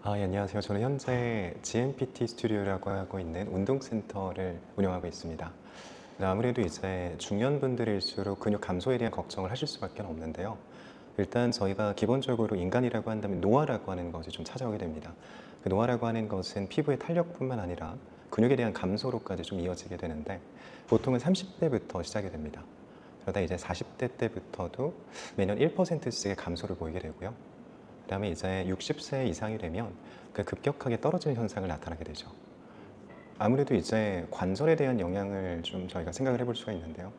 예, 안녕하세요. 저는 현재 GMPT 스튜디오라고 하고 있는 운동센터를 운영하고 있습니다. 아무래도 이제 중년분들일수록 근육 감소에 대한 걱정을 하실 수밖에 없는데요. 일단 저희가 기본적으로 인간이라고 한다면 노화라고 하는 것이 좀 찾아오게 됩니다. 그 노화라고 하는 것은 피부의 탄력뿐만 아니라 근육에 대한 감소로까지 좀 이어지게 되는데 보통은 30대부터 시작이 됩니다. 그러다 이제 40대 때부터도 매년 1%씩의 감소를 보이게 되고요. 그다음에 이제 60세 이상이 되면 그 급격하게 떨어지는 현상을 나타나게 되죠. 아무래도 이제 관절에 대한 영향을 좀 저희가 생각을 해볼 수가 있는데요.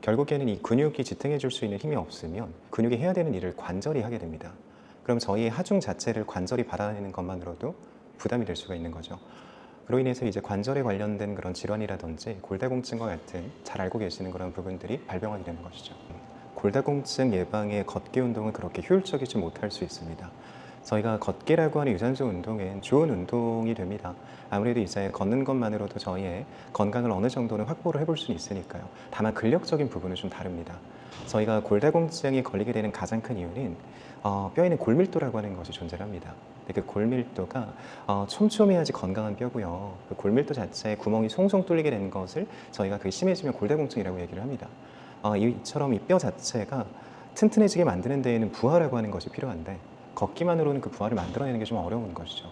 결국에는 이 근육이 지탱해 줄 수 있는 힘이 없으면 근육이 해야 되는 일을 관절이 하게 됩니다. 그럼 저희의 하중 자체를 관절이 받아내는 것만으로도 부담이 될 수가 있는 거죠. 그로 인해서 이제 관절에 관련된 그런 질환이라든지 골다공증과 같은 잘 알고 계시는 그런 부분들이 발병하게 되는 것이죠. 골다공증 예방에 걷기 운동은 그렇게 효율적이지 못할 수 있습니다. 저희가 걷기라고 하는 유산소 운동은 좋은 운동이 됩니다. 아무래도 이제 걷는 것만으로도 저희의 건강을 어느 정도는 확보를 해볼 수는 있으니까요. 다만 근력적인 부분은 좀 다릅니다. 저희가 골다공증에 걸리게 되는 가장 큰 이유는 뼈에는 골밀도라고 하는 것이 존재합니다. 근데 그 골밀도가 촘촘해야지 건강한 뼈고요. 그 골밀도 자체에 구멍이 송송 뚫리게 되는 것을 저희가 그게 심해지면 골다공증이라고 얘기를 합니다. 이처럼 이 뼈 자체가 튼튼해지게 만드는 데에는 부하라고 하는 것이 필요한데 걷기만으로는 그 부하를 만들어내는 게 좀 어려운 것이죠.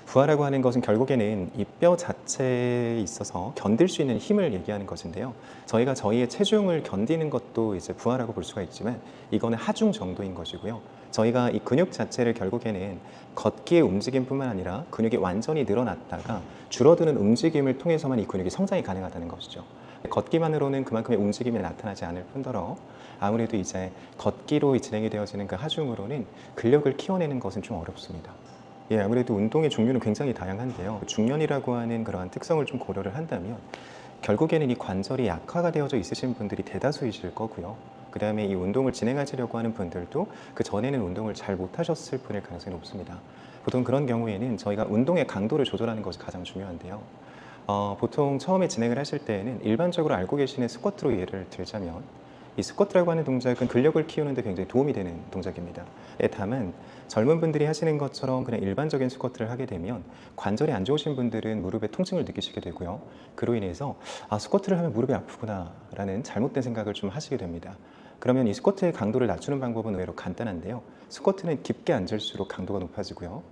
부하라고 하는 것은 결국에는 이 뼈 자체에 있어서 견딜 수 있는 힘을 얘기하는 것인데요. 저희가 저희의 체중을 견디는 것도 이제 부하라고 볼 수가 있지만 이거는 하중 정도인 것이고요. 저희가 이 근육 자체를 결국에는 걷기의 움직임뿐만 아니라 근육이 완전히 늘어났다가 줄어드는 움직임을 통해서만 이 근육이 성장이 가능하다는 것이죠. 걷기만으로는 그만큼의 움직임이 나타나지 않을 뿐더러 아무래도 이제 걷기로 진행이 되어지는 그 하중으로는 근력을 키워내는 것은 좀 어렵습니다. 예, 아무래도 운동의 종류는 굉장히 다양한데요. 중년이라고 하는 그러한 특성을 좀 고려를 한다면 결국에는 이 관절이 약화가 되어져 있으신 분들이 대다수이실 거고요. 그 다음에 이 운동을 진행하시려고 하는 분들도 그 전에는 운동을 잘 못하셨을 분일 가능성이 높습니다. 보통 그런 경우에는 저희가 운동의 강도를 조절하는 것이 가장 중요한데요. 보통 처음에 진행을 하실 때에는 일반적으로 알고 계시는 스쿼트로 예를 들자면 이 스쿼트라고 하는 동작은 근력을 키우는 데 굉장히 도움이 되는 동작입니다. 다만 젊은 분들이 하시는 것처럼 그냥 일반적인 스쿼트를 하게 되면 관절이 안 좋으신 분들은 무릎에 통증을 느끼시게 되고요. 그로 인해서 스쿼트를 하면 무릎이 아프구나 라는 잘못된 생각을 좀 하시게 됩니다. 그러면 이 스쿼트의 강도를 낮추는 방법은 의외로 간단한데요. 스쿼트는 깊게 앉을수록 강도가 높아지고요.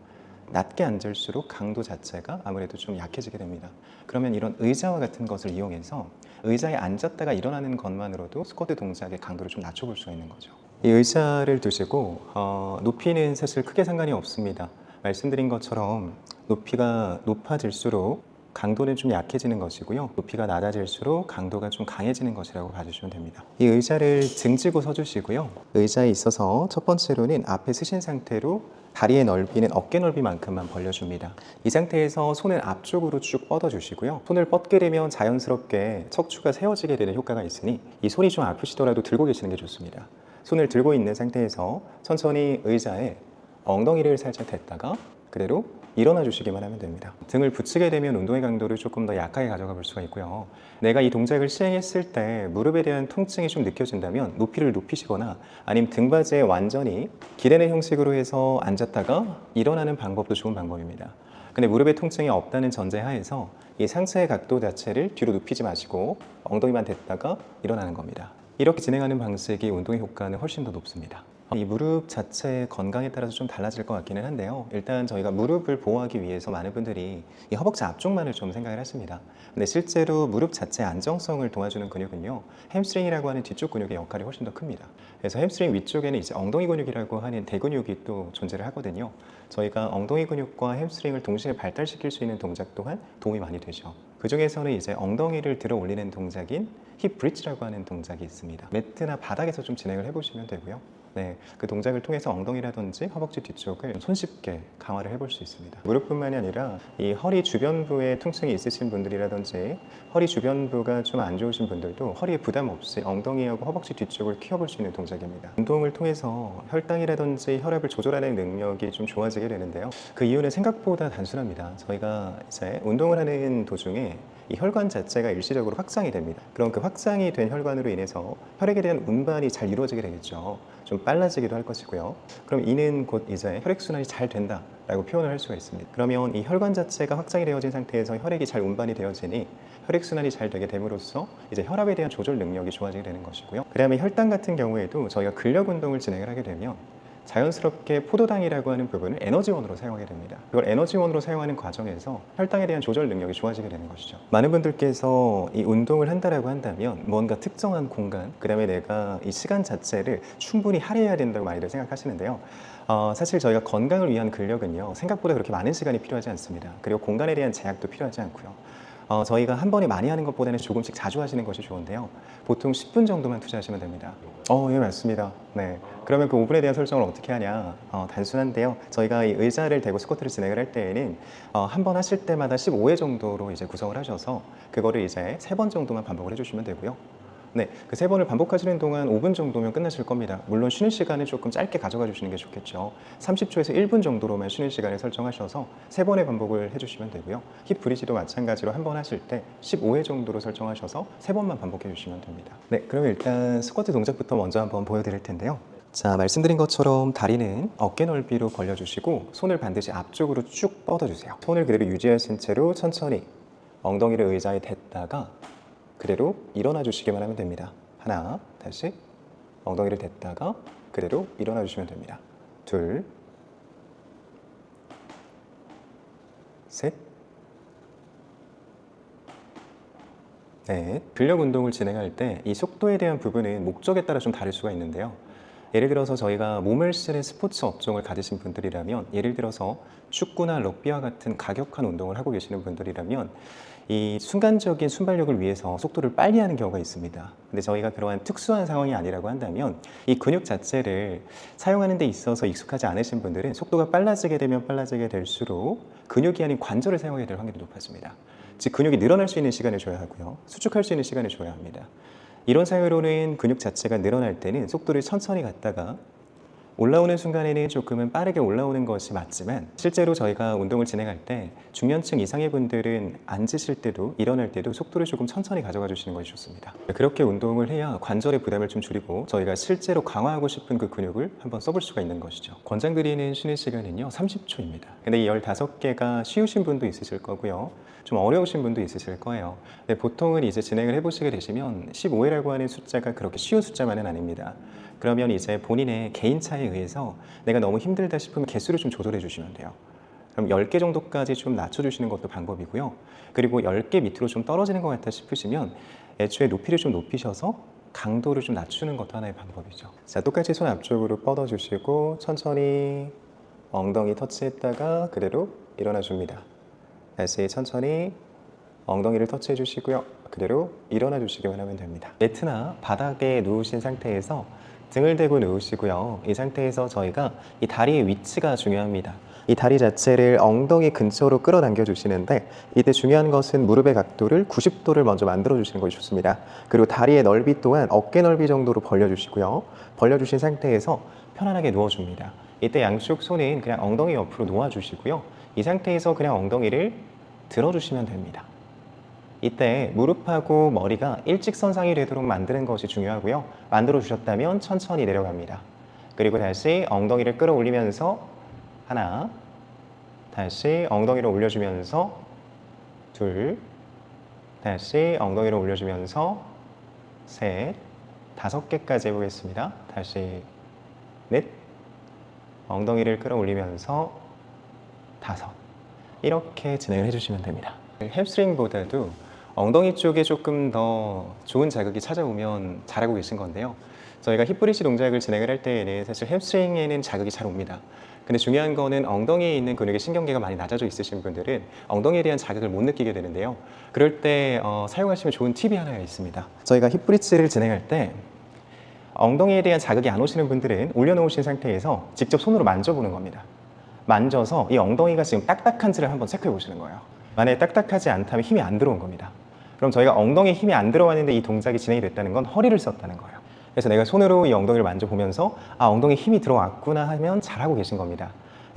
낮게 앉을수록 강도 자체가 아무래도 좀 약해지게 됩니다. 그러면 이런 의자와 같은 것을 이용해서 의자에 앉았다가 일어나는 것만으로도 스쿼트 동작의 강도를 좀 낮춰볼 수가 있는 거죠. 이 의자를 두시고 높이는 사실 크게 상관이 없습니다. 말씀드린 것처럼 높이가 높아질수록 강도는 좀 약해지는 것이고요. 높이가 낮아질수록 강도가 좀 강해지는 것이라고 봐주시면 됩니다. 이 의자를 등지고 서주시고요. 의자에 있어서 첫 번째로는 앞에 쓰신 상태로 다리의 넓이는 어깨 넓이만큼만 벌려줍니다. 이 상태에서 손을 앞쪽으로 쭉 뻗어주시고요. 손을 뻗게 되면 자연스럽게 척추가 세워지게 되는 효과가 있으니 이 손이 좀 아프시더라도 들고 계시는 게 좋습니다. 손을 들고 있는 상태에서 천천히 의자에 엉덩이를 살짝 댔다가 그대로 일어나 주시기만 하면 됩니다. 등을 붙이게 되면 운동의 강도를 조금 더 약하게 가져가 볼 수가 있고요. 내가 이 동작을 시행했을 때 무릎에 대한 통증이 좀 느껴진다면 높이를 높이시거나 아니면 등받이에 완전히 기대는 형식으로 해서 앉았다가 일어나는 방법도 좋은 방법입니다. 근데 무릎에 통증이 없다는 전제 하에서 이 상체의 각도 자체를 뒤로 눕히지 마시고 엉덩이만 댔다가 일어나는 겁니다. 이렇게 진행하는 방식이 운동의 효과는 훨씬 더 높습니다. 이 무릎 자체의 건강에 따라서 좀 달라질 것 같기는 한데요. 일단 저희가 무릎을 보호하기 위해서 많은 분들이 이 허벅지 앞쪽만을 좀 생각을 하십니다. 근데 실제로 무릎 자체의 안정성을 도와주는 근육은요, 햄스트링이라고 하는 뒤쪽 근육의 역할이 훨씬 더 큽니다. 그래서 햄스트링 위쪽에는 이제 엉덩이 근육이라고 하는 대근육이 또 존재를 하거든요. 저희가 엉덩이 근육과 햄스트링을 동시에 발달시킬 수 있는 동작 또한 도움이 많이 되죠. 그 중에서는 이제 ong덩이를 들어 올리는 동작인 힙 브릿지라고 하는 동작이 있습니다. 매트나 바닥에서 좀 진행을 해보시면 되고요. 네, 그 동작을 통해서 엉덩이라든지 허벅지 뒤쪽을 손쉽게 강화를 해볼 수 있습니다. 무릎뿐만이 아니라 이 허리 주변부에 통증이 있으신 분들이라든지 허리 주변부가 좀 안 좋으신 분들도 허리에 부담 없이 엉덩이하고 허벅지 뒤쪽을 키워볼 수 있는 동작입니다. 운동을 통해서 혈당이라든지 혈압을 조절하는 능력이 좀 좋아지게 되는데요. 그 이유는 생각보다 단순합니다. 저희가 이제 운동을 하는 도중에 이 혈관 자체가 일시적으로 확장이 됩니다. 그럼 그 확장이 된 혈관으로 인해서 혈액에 대한 운반이 잘 이루어지게 되겠죠. 좀 빨라지기도 할 것이고요. 그럼 이는 곧 이제 혈액순환이 잘 된다라고 표현을 할 수가 있습니다. 그러면 이 혈관 자체가 확장이 되어진 상태에서 혈액이 잘 운반이 되어지니 혈액순환이 잘 되게 됨으로써 이제 혈압에 대한 조절 능력이 좋아지게 되는 것이고요. 그 다음에 혈당 같은 경우에도 저희가 근력 운동을 진행을 하게 되면 자연스럽게 포도당이라고 하는 부분을 에너지원으로 사용하게 됩니다. 그걸 에너지원으로 사용하는 과정에서 혈당에 대한 조절 능력이 좋아지게 되는 것이죠. 많은 분들께서 이 운동을 한다라고 한다면 뭔가 특정한 공간, 그 다음에 내가 이 시간 자체를 충분히 할애해야 된다고 많이들 생각하시는데요. 사실 저희가 건강을 위한 근력은요, 생각보다 그렇게 많은 시간이 필요하지 않습니다. 그리고 공간에 대한 제약도 필요하지 않고요. 저희가 한 번에 많이 하는 것보다는 조금씩 자주 하시는 것이 좋은데요. 보통 10분 정도만 투자하시면 됩니다. 예, 맞습니다. 네. 그러면 그 5분에 대한 설정을 어떻게 하냐? 단순한데요. 저희가 이 의자를 대고 스쿼트를 진행을 할 때에는 한 번 하실 때마다 15회 정도로 이제 구성을 하셔서 그거를 이제 3번 정도만 반복을 해주시면 되고요. 네, 그 3번을 반복하시는 동안 5분 정도면 끝나실 겁니다. 물론 쉬는 시간을 조금 짧게 가져가 주시는 게 좋겠죠. 30초에서 1분 정도로만 쉬는 시간을 설정하셔서 3번의 반복을 해주시면 되고요. 힙 브리지도 마찬가지로 한 번 하실 때 15회 정도로 설정하셔서 3번만 반복해 주시면 됩니다. 네, 그럼 일단 스쿼트 동작부터 먼저 한번 보여드릴 텐데요. 자, 말씀드린 것처럼 다리는 어깨 넓이로 벌려주시고 손을 반드시 앞쪽으로 쭉 뻗어주세요. 손을 그대로 유지하신 채로 천천히 엉덩이를 의자에 댔다가 그대로 일어나 주시기만 하면 됩니다. 하나, 다시 엉덩이를 댔다가 그대로 일어나 주시면 됩니다. 둘, 셋, 넷. 근력 운동을 진행할 때 이 속도에 대한 부분은 목적에 따라 좀 다를 수가 있는데요. 예를 들어서 저희가 몸을 쓰는 스포츠 업종을 가지신 분들이라면, 예를 들어서 축구나 럭비와 같은 가격한 운동을 하고 계시는 분들이라면 이 순간적인 순발력을 위해서 속도를 빨리 하는 경우가 있습니다. 근데 저희가 그러한 특수한 상황이 아니라고 한다면 이 근육 자체를 사용하는 데 있어서 익숙하지 않으신 분들은 속도가 빨라지게 되면 빨라지게 될수록 근육이 아닌 관절을 사용하게 될 확률이 높아집니다. 즉 근육이 늘어날 수 있는 시간을 줘야 하고요, 수축할 수 있는 시간을 줘야 합니다. 이런 사유로는 근육 자체가 늘어날 때는 속도를 천천히 갔다가 올라오는 순간에는 조금은 빠르게 올라오는 것이 맞지만, 실제로 저희가 운동을 진행할 때 중년층 이상의 분들은 앉으실 때도 일어날 때도 속도를 조금 천천히 가져가 주시는 것이 좋습니다. 그렇게 운동을 해야 관절의 부담을 좀 줄이고 저희가 실제로 강화하고 싶은 그 근육을 한번 써볼 수가 있는 것이죠. 권장드리는 쉬는 시간은요 30초입니다. 근데 이 15개가 쉬우신 분도 있으실 거고요, 좀 어려우신 분도 있으실 거예요. 근데 보통은 이제 진행을 해보시게 되시면 15회라고 하는 숫자가 그렇게 쉬운 숫자만은 아닙니다. 그러면 이제 본인의 개인 차에 의해서 내가 너무 힘들다 싶으면 개수를 좀 조절해 주시면 돼요. 그럼 10개 정도까지 좀 낮춰주시는 것도 방법이고요. 그리고 10개 밑으로 좀 떨어지는 것 같다 싶으시면 애초에 높이를 좀 높이셔서 강도를 좀 낮추는 것도 하나의 방법이죠. 자, 똑같이 손 앞쪽으로 뻗어주시고 천천히 엉덩이 터치했다가 그대로 일어나 줍니다. 다시 천천히 엉덩이를 터치해 주시고요. 그대로 일어나 주시기만 하면 됩니다. 매트나 바닥에 누우신 상태에서 등을 대고 누우시고요. 이 상태에서 저희가 이 다리의 위치가 중요합니다. 이 다리 자체를 엉덩이 근처로 끌어당겨 주시는데, 이때 중요한 것은 무릎의 각도를 90도를 먼저 만들어 주시는 것이 좋습니다. 그리고 다리의 넓이 또한 어깨 넓이 정도로 벌려 주시고요. 벌려 주신 상태에서 편안하게 누워 줍니다. 이때 양쪽 손은 그냥 엉덩이 옆으로 놓아 주시고요. 이 상태에서 그냥 엉덩이를 들어 주시면 됩니다. 이때 무릎하고 머리가 일직선상이 되도록 만드는 것이 중요하고요. 만들어 주셨다면 천천히 내려갑니다. 그리고 다시 엉덩이를 끌어올리면서 하나, 다시 엉덩이를 올려주면서 둘, 다시 엉덩이를 올려주면서 셋, 5개까지 해보겠습니다. 다시 넷, 엉덩이를 끌어올리면서 5, 이렇게 진행을 해주시면 됩니다. 햄스트링보다도 엉덩이 쪽에 조금 더 좋은 자극이 찾아오면 잘하고 계신 건데요. 저희가 힙브리지 동작을 진행을 할 때에는 사실 햄스트링에는 자극이 잘 옵니다. 근데 중요한 거는 엉덩이에 있는 근육의 신경계가 많이 낮아져 있으신 분들은 엉덩이에 대한 자극을 못 느끼게 되는데요. 그럴 때 사용하시면 좋은 팁이 하나 있습니다. 저희가 힙브리지를 진행할 때 엉덩이에 대한 자극이 안 오시는 분들은 올려놓으신 상태에서 직접 손으로 만져보는 겁니다. 만져서 이 엉덩이가 지금 딱딱한지를 한번 체크해 보시는 거예요. 만약에 딱딱하지 않다면 힘이 안 들어온 겁니다. 그럼 저희가 엉덩이에 힘이 안 들어왔는데 이 동작이 진행이 됐다는 건 허리를 썼다는 거예요. 그래서 내가 손으로 이 엉덩이를 만져보면서 엉덩이에 힘이 들어왔구나 하면 잘하고 계신 겁니다.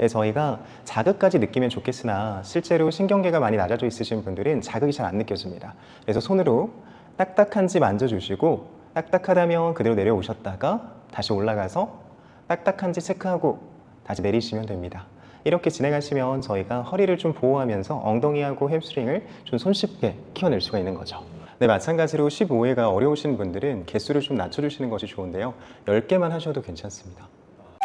저희가 자극까지 느끼면 좋겠으나 실제로 신경계가 많이 낮아져 있으신 분들은 자극이 잘 안 느껴집니다. 그래서 손으로 딱딱한지 만져주시고 딱딱하다면 그대로 내려오셨다가 다시 올라가서 딱딱한지 체크하고 다시 내리시면 됩니다. 이렇게 진행하시면 저희가 허리를 좀 보호하면서 엉덩이하고 햄스트링을 좀 손쉽게 키워낼 수가 있는 거죠. 네, 마찬가지로 15회가 어려우신 분들은 개수를 좀 낮춰주시는 것이 좋은데요. 10개만 하셔도 괜찮습니다.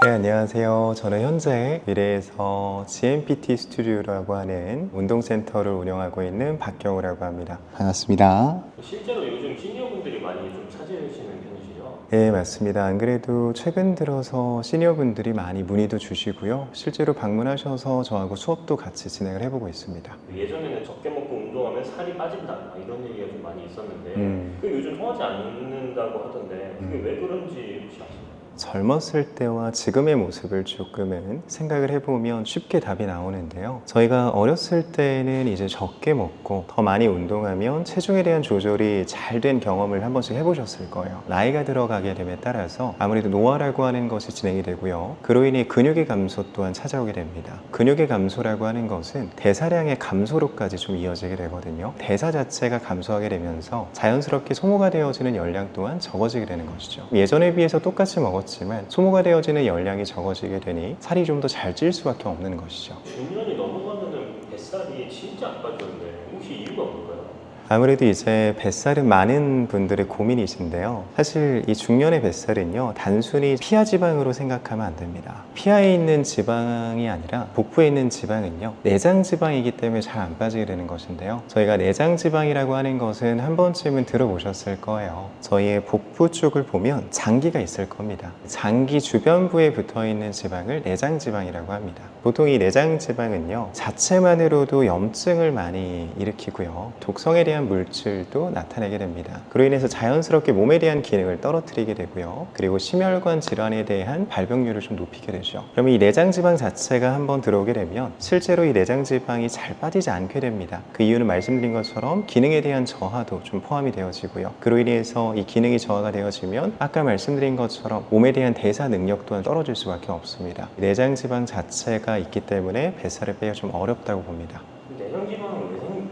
네, 안녕하세요. 저는 현재 미래에서 GMPT 스튜디오라고 하는 운동센터를 운영하고 있는 박경우라고 합니다. 반갑습니다. 실제로 요즘 시니어분들이 많이 좀 찾으시는 편이시죠? 네, 맞습니다. 안 그래도 최근 들어서 시니어분들이 많이 문의도 주시고요. 실제로 방문하셔서 저하고 수업도 같이 진행을 해보고 있습니다. 예전에는 적게 먹고 운동하면 살이 빠진다 이런 얘기가 좀 많이 있었는데 그게 요즘 통하지 않는다고 하던데 그게 왜 그런지 혹시 아시나요? 젊었을 때와 지금의 모습을 조금은 생각을 해보면 쉽게 답이 나오는데요. 저희가 어렸을 때는 이제 적게 먹고 더 많이 운동하면 체중에 대한 조절이 잘 된 경험을 한 번씩 해보셨을 거예요. 나이가 들어가게 됨에 따라서 아무래도 노화라고 하는 것이 진행이 되고요. 그로 인해 근육의 감소 또한 찾아오게 됩니다. 근육의 감소라고 하는 것은 대사량의 감소로까지 좀 이어지게 되거든요. 대사 자체가 감소하게 되면서 자연스럽게 소모가 되어지는 열량 또한 적어지게 되는 것이죠. 예전에 비해서 똑같이 먹었지만 소모가 되어지는 열량이 적어지게 되니 살이 좀 더 잘 찔 수밖에 없는 것이죠. 중년이 넘어가면은 뱃살이 진짜 안 빠지는데 혹시 이유가 뭘까요? 아무래도 이제 뱃살은 많은 분들의 고민이신데요. 사실 이 중년의 뱃살은요, 단순히 피하 지방으로 생각하면 안 됩니다. 피하에 있는 지방이 아니라 복부에 있는 지방은요, 내장 지방이기 때문에 잘 안 빠지게 되는 것인데요. 저희가 내장 지방이라고 하는 것은 한 번쯤은 들어보셨을 거예요. 저희의 복부 쪽을 보면 장기가 있을 겁니다. 장기 주변부에 붙어 있는 지방을 내장 지방이라고 합니다. 보통 이 내장 지방은요, 자체만으로도 염증을 많이 일으키고요. 독성에 대한 물질도 나타내게 됩니다. 그로 인해서 자연스럽게 몸에 대한 기능을 떨어뜨리게 되고요. 그리고 심혈관 질환에 대한 발병률을 좀 높이게 되죠. 그러면 이 내장 지방 자체가 한번 들어오게 되면 실제로 이 내장 지방이 잘 빠지지 않게 됩니다. 그 이유는 말씀드린 것처럼 기능에 대한 저하도 좀 포함이 되어지고요. 그로 인해서 이 기능이 저하가 되어지면 아까 말씀드린 것처럼 몸에 대한 대사 능력 또한 떨어질 수밖에 없습니다. 내장 지방 자체가 있기 때문에 뱃살을 빼기가 좀 어렵다고 봅니다. 내장 지방은 왜 생기는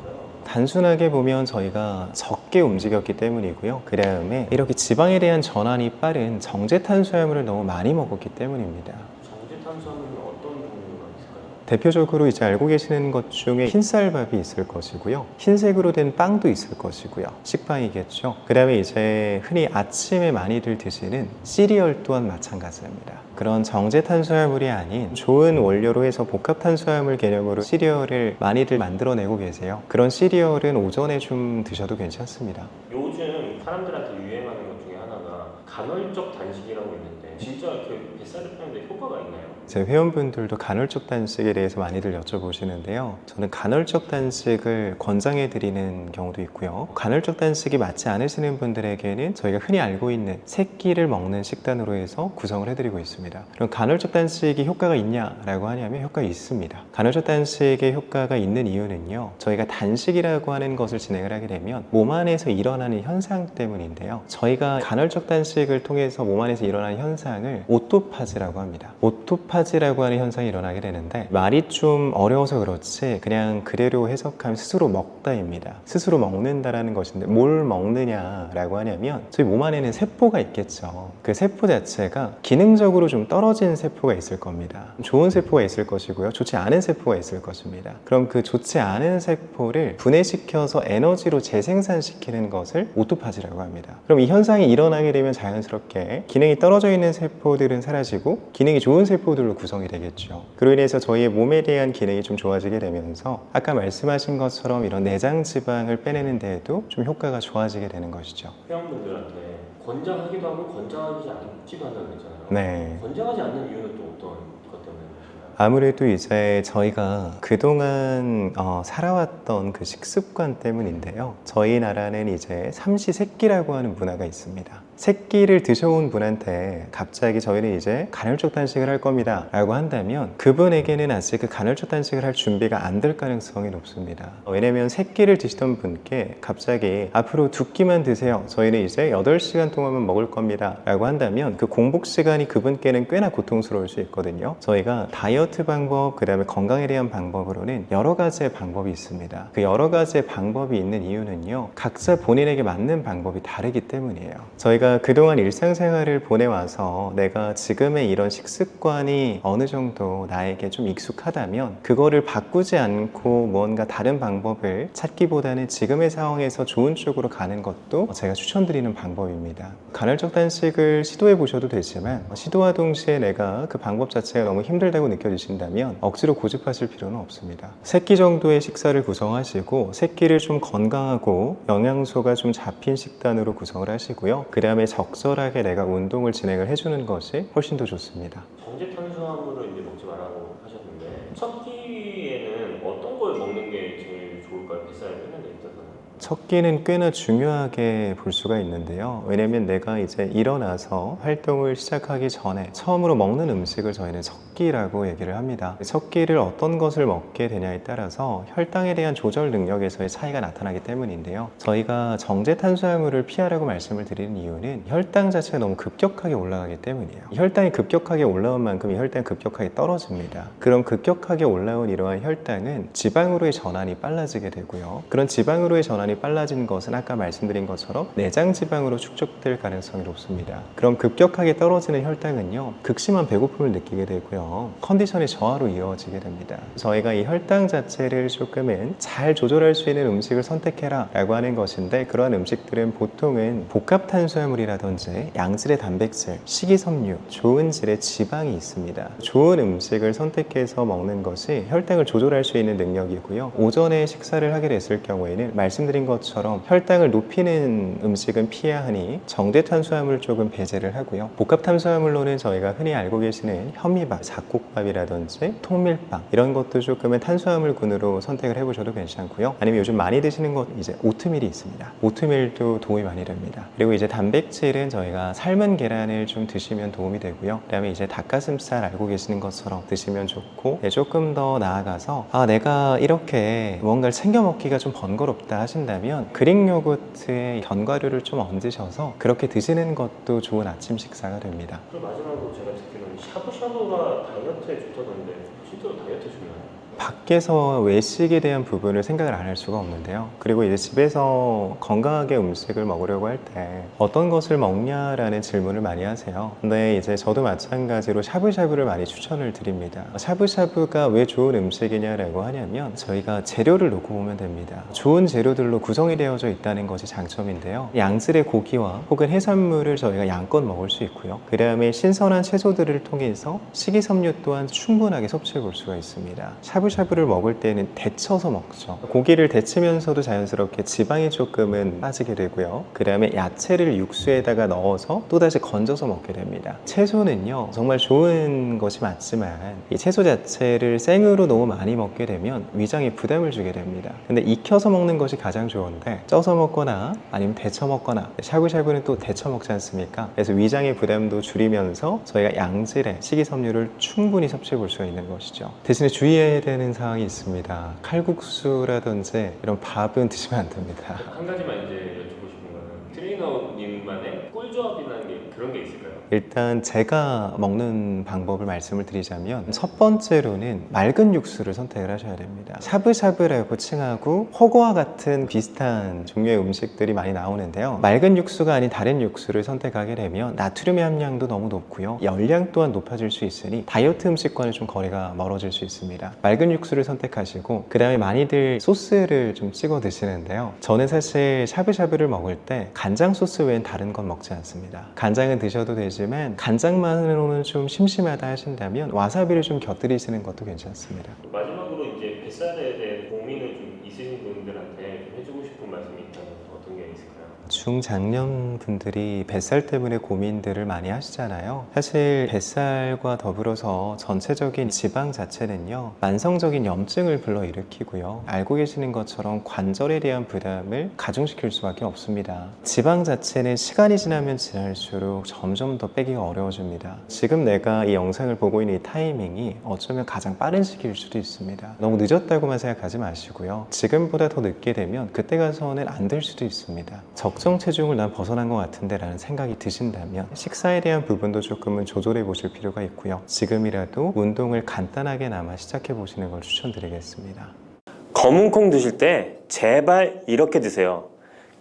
걸까요? 단순하게 보면 저희가 적게 움직였기 때문이고요. 그 다음에 이렇게 지방에 대한 전환이 빠른 정제 탄수화물을 너무 많이 먹었기 때문입니다. 정제 탄수화물은 어떤 종류가 있을까요? 대표적으로 이제 알고 계시는 것 중에 흰쌀밥이 있을 것이고요. 흰색으로 된 빵도 있을 것이고요. 식빵이겠죠. 그 다음에 이제 흔히 아침에 많이들 드시는 시리얼 또한 마찬가지입니다. 그런 정제 탄수화물이 아닌 좋은 원료로 해서 복합 탄수화물 개념으로 시리얼을 많이들 만들어내고 계세요. 그런 시리얼은 오전에 좀 드셔도 괜찮습니다. 요즘 사람들한테 유행하는 것 중에 하나가 간헐적 단식이라고 있는데 진짜 그 뱃살을 빼는데 효과가 있나요? 제 회원분들도 간헐적 단식에 대해서 많이들 여쭤보시는데요. 저는 간헐적 단식을 권장해 드리는 경우도 있고요. 간헐적 단식이 맞지 않으시는 분들에게는 저희가 흔히 알고 있는 세 끼를 먹는 식단으로 해서 구성을 해드리고 있습니다. 그럼 간헐적 단식이 효과가 있냐라고 하냐면 효과가 있습니다. 간헐적 단식의 효과가 있는 이유는요. 저희가 단식이라고 하는 것을 진행을 하게 되면 몸 안에서 일어나는 현상 때문인데요. 저희가 간헐적 단식을 통해서 몸 안에서 일어나는 현상을 오토파지라고 합니다. 오토파지라고 하는 현상이 일어나게 되는데 말이 좀 어려워서 그렇지 그냥 그대로 해석하면 스스로 먹다입니다. 스스로 먹는다라는 것인데 뭘 먹느냐라고 하냐면 저희 몸 안에는 세포가 있겠죠. 그 세포 자체가 기능적으로 좀 떨어진 세포가 있을 겁니다. 좋은 세포가 있을 것이고요. 좋지 않은 세포가 있을 것입니다. 그럼 그 좋지 않은 세포를 분해시켜서 에너지로 재생산시키는 것을 오토파지라고 합니다. 그럼 이 현상이 일어나게 되면 자연스럽게 기능이 떨어져 있는 세포들은 사라지고 기능이 좋은 세포들로 구성이 되겠죠. 그로 인해서 저희의 몸에 대한 기능이 좀 좋아지게 되면서 아까 말씀하신 것처럼 이런 내장 지방을 빼내는 데에도 좀 효과가 좋아지게 되는 것이죠. 회원분들한테 권장하기도 하고 권장하지 않지도 않는다고 했잖아요. 네. 권장하지 않는 이유는 또 어떤 것 때문에 그러시나요? 아무래도 이제 저희가 그동안 살아왔던 그 식습관 때문인데요. 저희 나라는 이제 삼시세끼라고 하는 문화가 있습니다. 새끼를 드셔온 분한테 갑자기 저희는 이제 간헐적 단식을 할 겁니다 라고 한다면 그분에게는 아직 그 간헐적 단식을 할 준비가 안 될 가능성이 높습니다. 왜냐면 새끼를 드시던 분께 갑자기 앞으로 2끼만 드세요, 저희는 이제 8시간 동안만 먹을 겁니다 라고 한다면 그 공복 시간이 그분께는 꽤나 고통스러울 수 있거든요. 저희가 다이어트 방법, 그 다음에 건강에 대한 방법으로는 여러 가지의 방법이 있습니다. 그 여러 가지의 방법이 있는 이유는요, 각자 본인에게 맞는 방법이 다르기 때문이에요. 저희가 그동안 일상생활을 보내와서 내가 지금의 이런 식습관이 어느 정도 나에게 좀 익숙하다면 그거를 바꾸지 않고 무언가 다른 방법을 찾기보다는 지금의 상황에서 좋은 쪽으로 가는 것도 제가 추천드리는 방법입니다. 간헐적 단식을 시도해 보셔도 되지만 시도와 동시에 내가 그 방법 자체가 너무 힘들다고 느껴지신다면 억지로 고집하실 필요는 없습니다. 3끼 정도의 식사를 구성하시고 3끼를 좀 건강하고 영양소가 좀 잡힌 식단으로 구성을 하시고요. 그 다음에 적절하게 내가 운동을 진행을 해주는 것이 훨씬 더 좋습니다. 정제 탄수화물을 이제 먹지 말라고 하셨는데 첫 끼에는 어떤 걸 먹는 게 제일 좋을까요? 뱃살을 빼는 데 있어서는? 첫 끼는 꽤나 중요하게 볼 수가 있는데요. 왜냐면 내가 이제 일어나서 활동을 시작하기 전에 처음으로 먹는 음식을 저희는 첫 끼라고 얘기를 합니다. 첫 끼를 어떤 것을 먹게 되냐에 따라서 혈당에 대한 조절 능력에서의 차이가 나타나기 때문인데요. 저희가 정제 탄수화물을 피하라고 말씀을 드리는 이유는 혈당 자체가 너무 급격하게 올라가기 때문이에요. 혈당이 급격하게 올라온 만큼 이 혈당이 급격하게 떨어집니다. 그럼 급격하게 올라온 이러한 혈당은 지방으로의 전환이 빨라지게 되고요. 그런 지방으로의 전환이 빨라진 것은 아까 말씀드린 것처럼 내장 지방으로 축적될 가능성이 높습니다. 그럼 급격하게 떨어지는 혈당은요, 극심한 배고픔을 느끼게 되고요, 컨디션의 저하로 이어지게 됩니다. 저희가 이 혈당 자체를 조금은 잘 조절할 수 있는 음식을 선택해라 라고 하는 것인데, 그러한 음식들은 보통은 복합 탄수화물이라든지 양질의 단백질, 식이섬유, 좋은 질의 지방이 있습니다. 좋은 음식을 선택해서 먹는 것이 혈당을 조절할 수 있는 능력이고요. 오전에 식사를 하게 됐을 경우에는 말씀드린 것처럼 혈당을 높이는 음식은 피해야 하니 정제 탄수화물 쪽은 배제를 하고요. 복합 탄수화물로는 저희가 흔히 알고 계시는 현미밥, 잡곡밥이라든지 통밀빵 이런 것도 조금은 탄수화물군으로 선택을 해보셔도 괜찮고요. 아니면 요즘 많이 드시는 것 이제 오트밀이 있습니다. 오트밀도 도움이 많이 됩니다. 그리고 이제 단백질은 저희가 삶은 계란을 좀 드시면 도움이 되고요. 그다음에 이제 닭가슴살 알고 계시는 것처럼 드시면 좋고, 조금 더 나아가서 내가 이렇게 뭔가를 챙겨 먹기가 좀 번거롭다 하신다면 그릭 요거트에 견과류를 좀 얹으셔서 그렇게 드시는 것도 좋은 아침 식사가 됩니다. 그리고 마지막으로 제가 듣기로는 샤브샤브가 다이어트에 좋다던데 실제로 다이어트에 좋나요? 밖에서 외식에 대한 부분을 생각을 안 할 수가 없는데요. 그리고 이제 집에서 건강하게 음식을 먹으려고 할 때 어떤 것을 먹냐라는 질문을 많이 하세요. 근데 이제 저도 마찬가지로 샤브샤브를 많이 추천을 드립니다. 샤브샤브가 왜 좋은 음식이냐라고 하냐면 저희가 재료를 놓고 보면 됩니다. 좋은 재료들로 구성이 되어져 있다는 것이 장점인데요. 양질의 고기와 혹은 해산물을 저희가 양껏 먹을 수 있고요. 그 다음에 신선한 채소들을 통해서 식이섬유 또한 충분하게 섭취해 볼 수가 있습니다. 샤브샤브를 먹을 때는 데쳐서 먹죠. 고기를 데치면서도 자연스럽게 지방이 조금은 빠지게 되고요. 그 다음에 야채를 육수에다가 넣어서 또다시 건져서 먹게 됩니다. 채소는요, 정말 좋은 것이 맞지만 이 채소 자체를 생으로 너무 많이 먹게 되면 위장에 부담을 주게 됩니다. 근데 익혀서 먹는 것이 가장 좋은데 쪄서 먹거나 아니면 데쳐 먹거나, 샤브샤브는 또 데쳐 먹지 않습니까? 그래서 위장의 부담도 줄이면서 저희가 양질의 식이섬유를 충분히 섭취해 볼 수가 있는 것이죠. 대신에 주의해야 되는 사항이 있습니다. 칼국수라든지 이런 밥은 드시면 안 됩니다. 한 가지만 이제 여쭙고 싶은 거는 트레이너님만의 꿀조합이라는 게 그런 게 있을까요? 일단 제가 먹는 방법을 말씀을 드리자면 첫 번째로는 맑은 육수를 선택을 하셔야 됩니다. 샤브샤브라고 칭하고 허거와 같은 비슷한 종류의 음식들이 많이 나오는데요. 맑은 육수가 아닌 다른 육수를 선택하게 되면 나트륨의 함량도 너무 높고요. 열량 또한 높아질 수 있으니 다이어트 음식과는 좀 거리가 멀어질 수 있습니다. 맑은 육수를 선택하시고, 그 다음에 많이들 소스를 좀 찍어 드시는데요. 저는 사실 샤브샤브를 먹을 때 간장 소스 외엔 다른 건 먹지 않습니다. 간장은 드셔도 되지만 간장만으로는 좀 심심하다 하신다면 와사비를 좀 곁들이시는 것도 괜찮습니다. 마지막으로 그러면 이제 뱃살에 대해 고민을 좀 있으신 분들한테 좀 해주고 싶은 말씀이 있다면 어떤 게 있을까요? 중장년 분들이 뱃살 때문에 고민들을 많이 하시잖아요. 사실 뱃살과 더불어서 전체적인 지방 자체는요, 만성적인 염증을 불러일으키고요. 알고 계시는 것처럼 관절에 대한 부담을 가중시킬 수밖에 없습니다. 지방 자체는 시간이 지나면 지날수록 점점 더 빼기가 어려워집니다. 지금 내가 이 영상을 보고 있는 이 타이밍이 어쩌면 가장 빠른 시기일 수도 있습니다. 너무 늦었다고만 생각하지 마시고요. 지금보다 더 늦게 되면 그때 가서는 안 될 수도 있습니다. 적정 체중을 난 벗어난 것 같은데 라는 생각이 드신다면 식사에 대한 부분도 조금은 조절해 보실 필요가 있고요. 지금이라도 운동을 간단하게나마 시작해 보시는 걸 추천드리겠습니다. 검은콩 드실 때 제발 이렇게 드세요.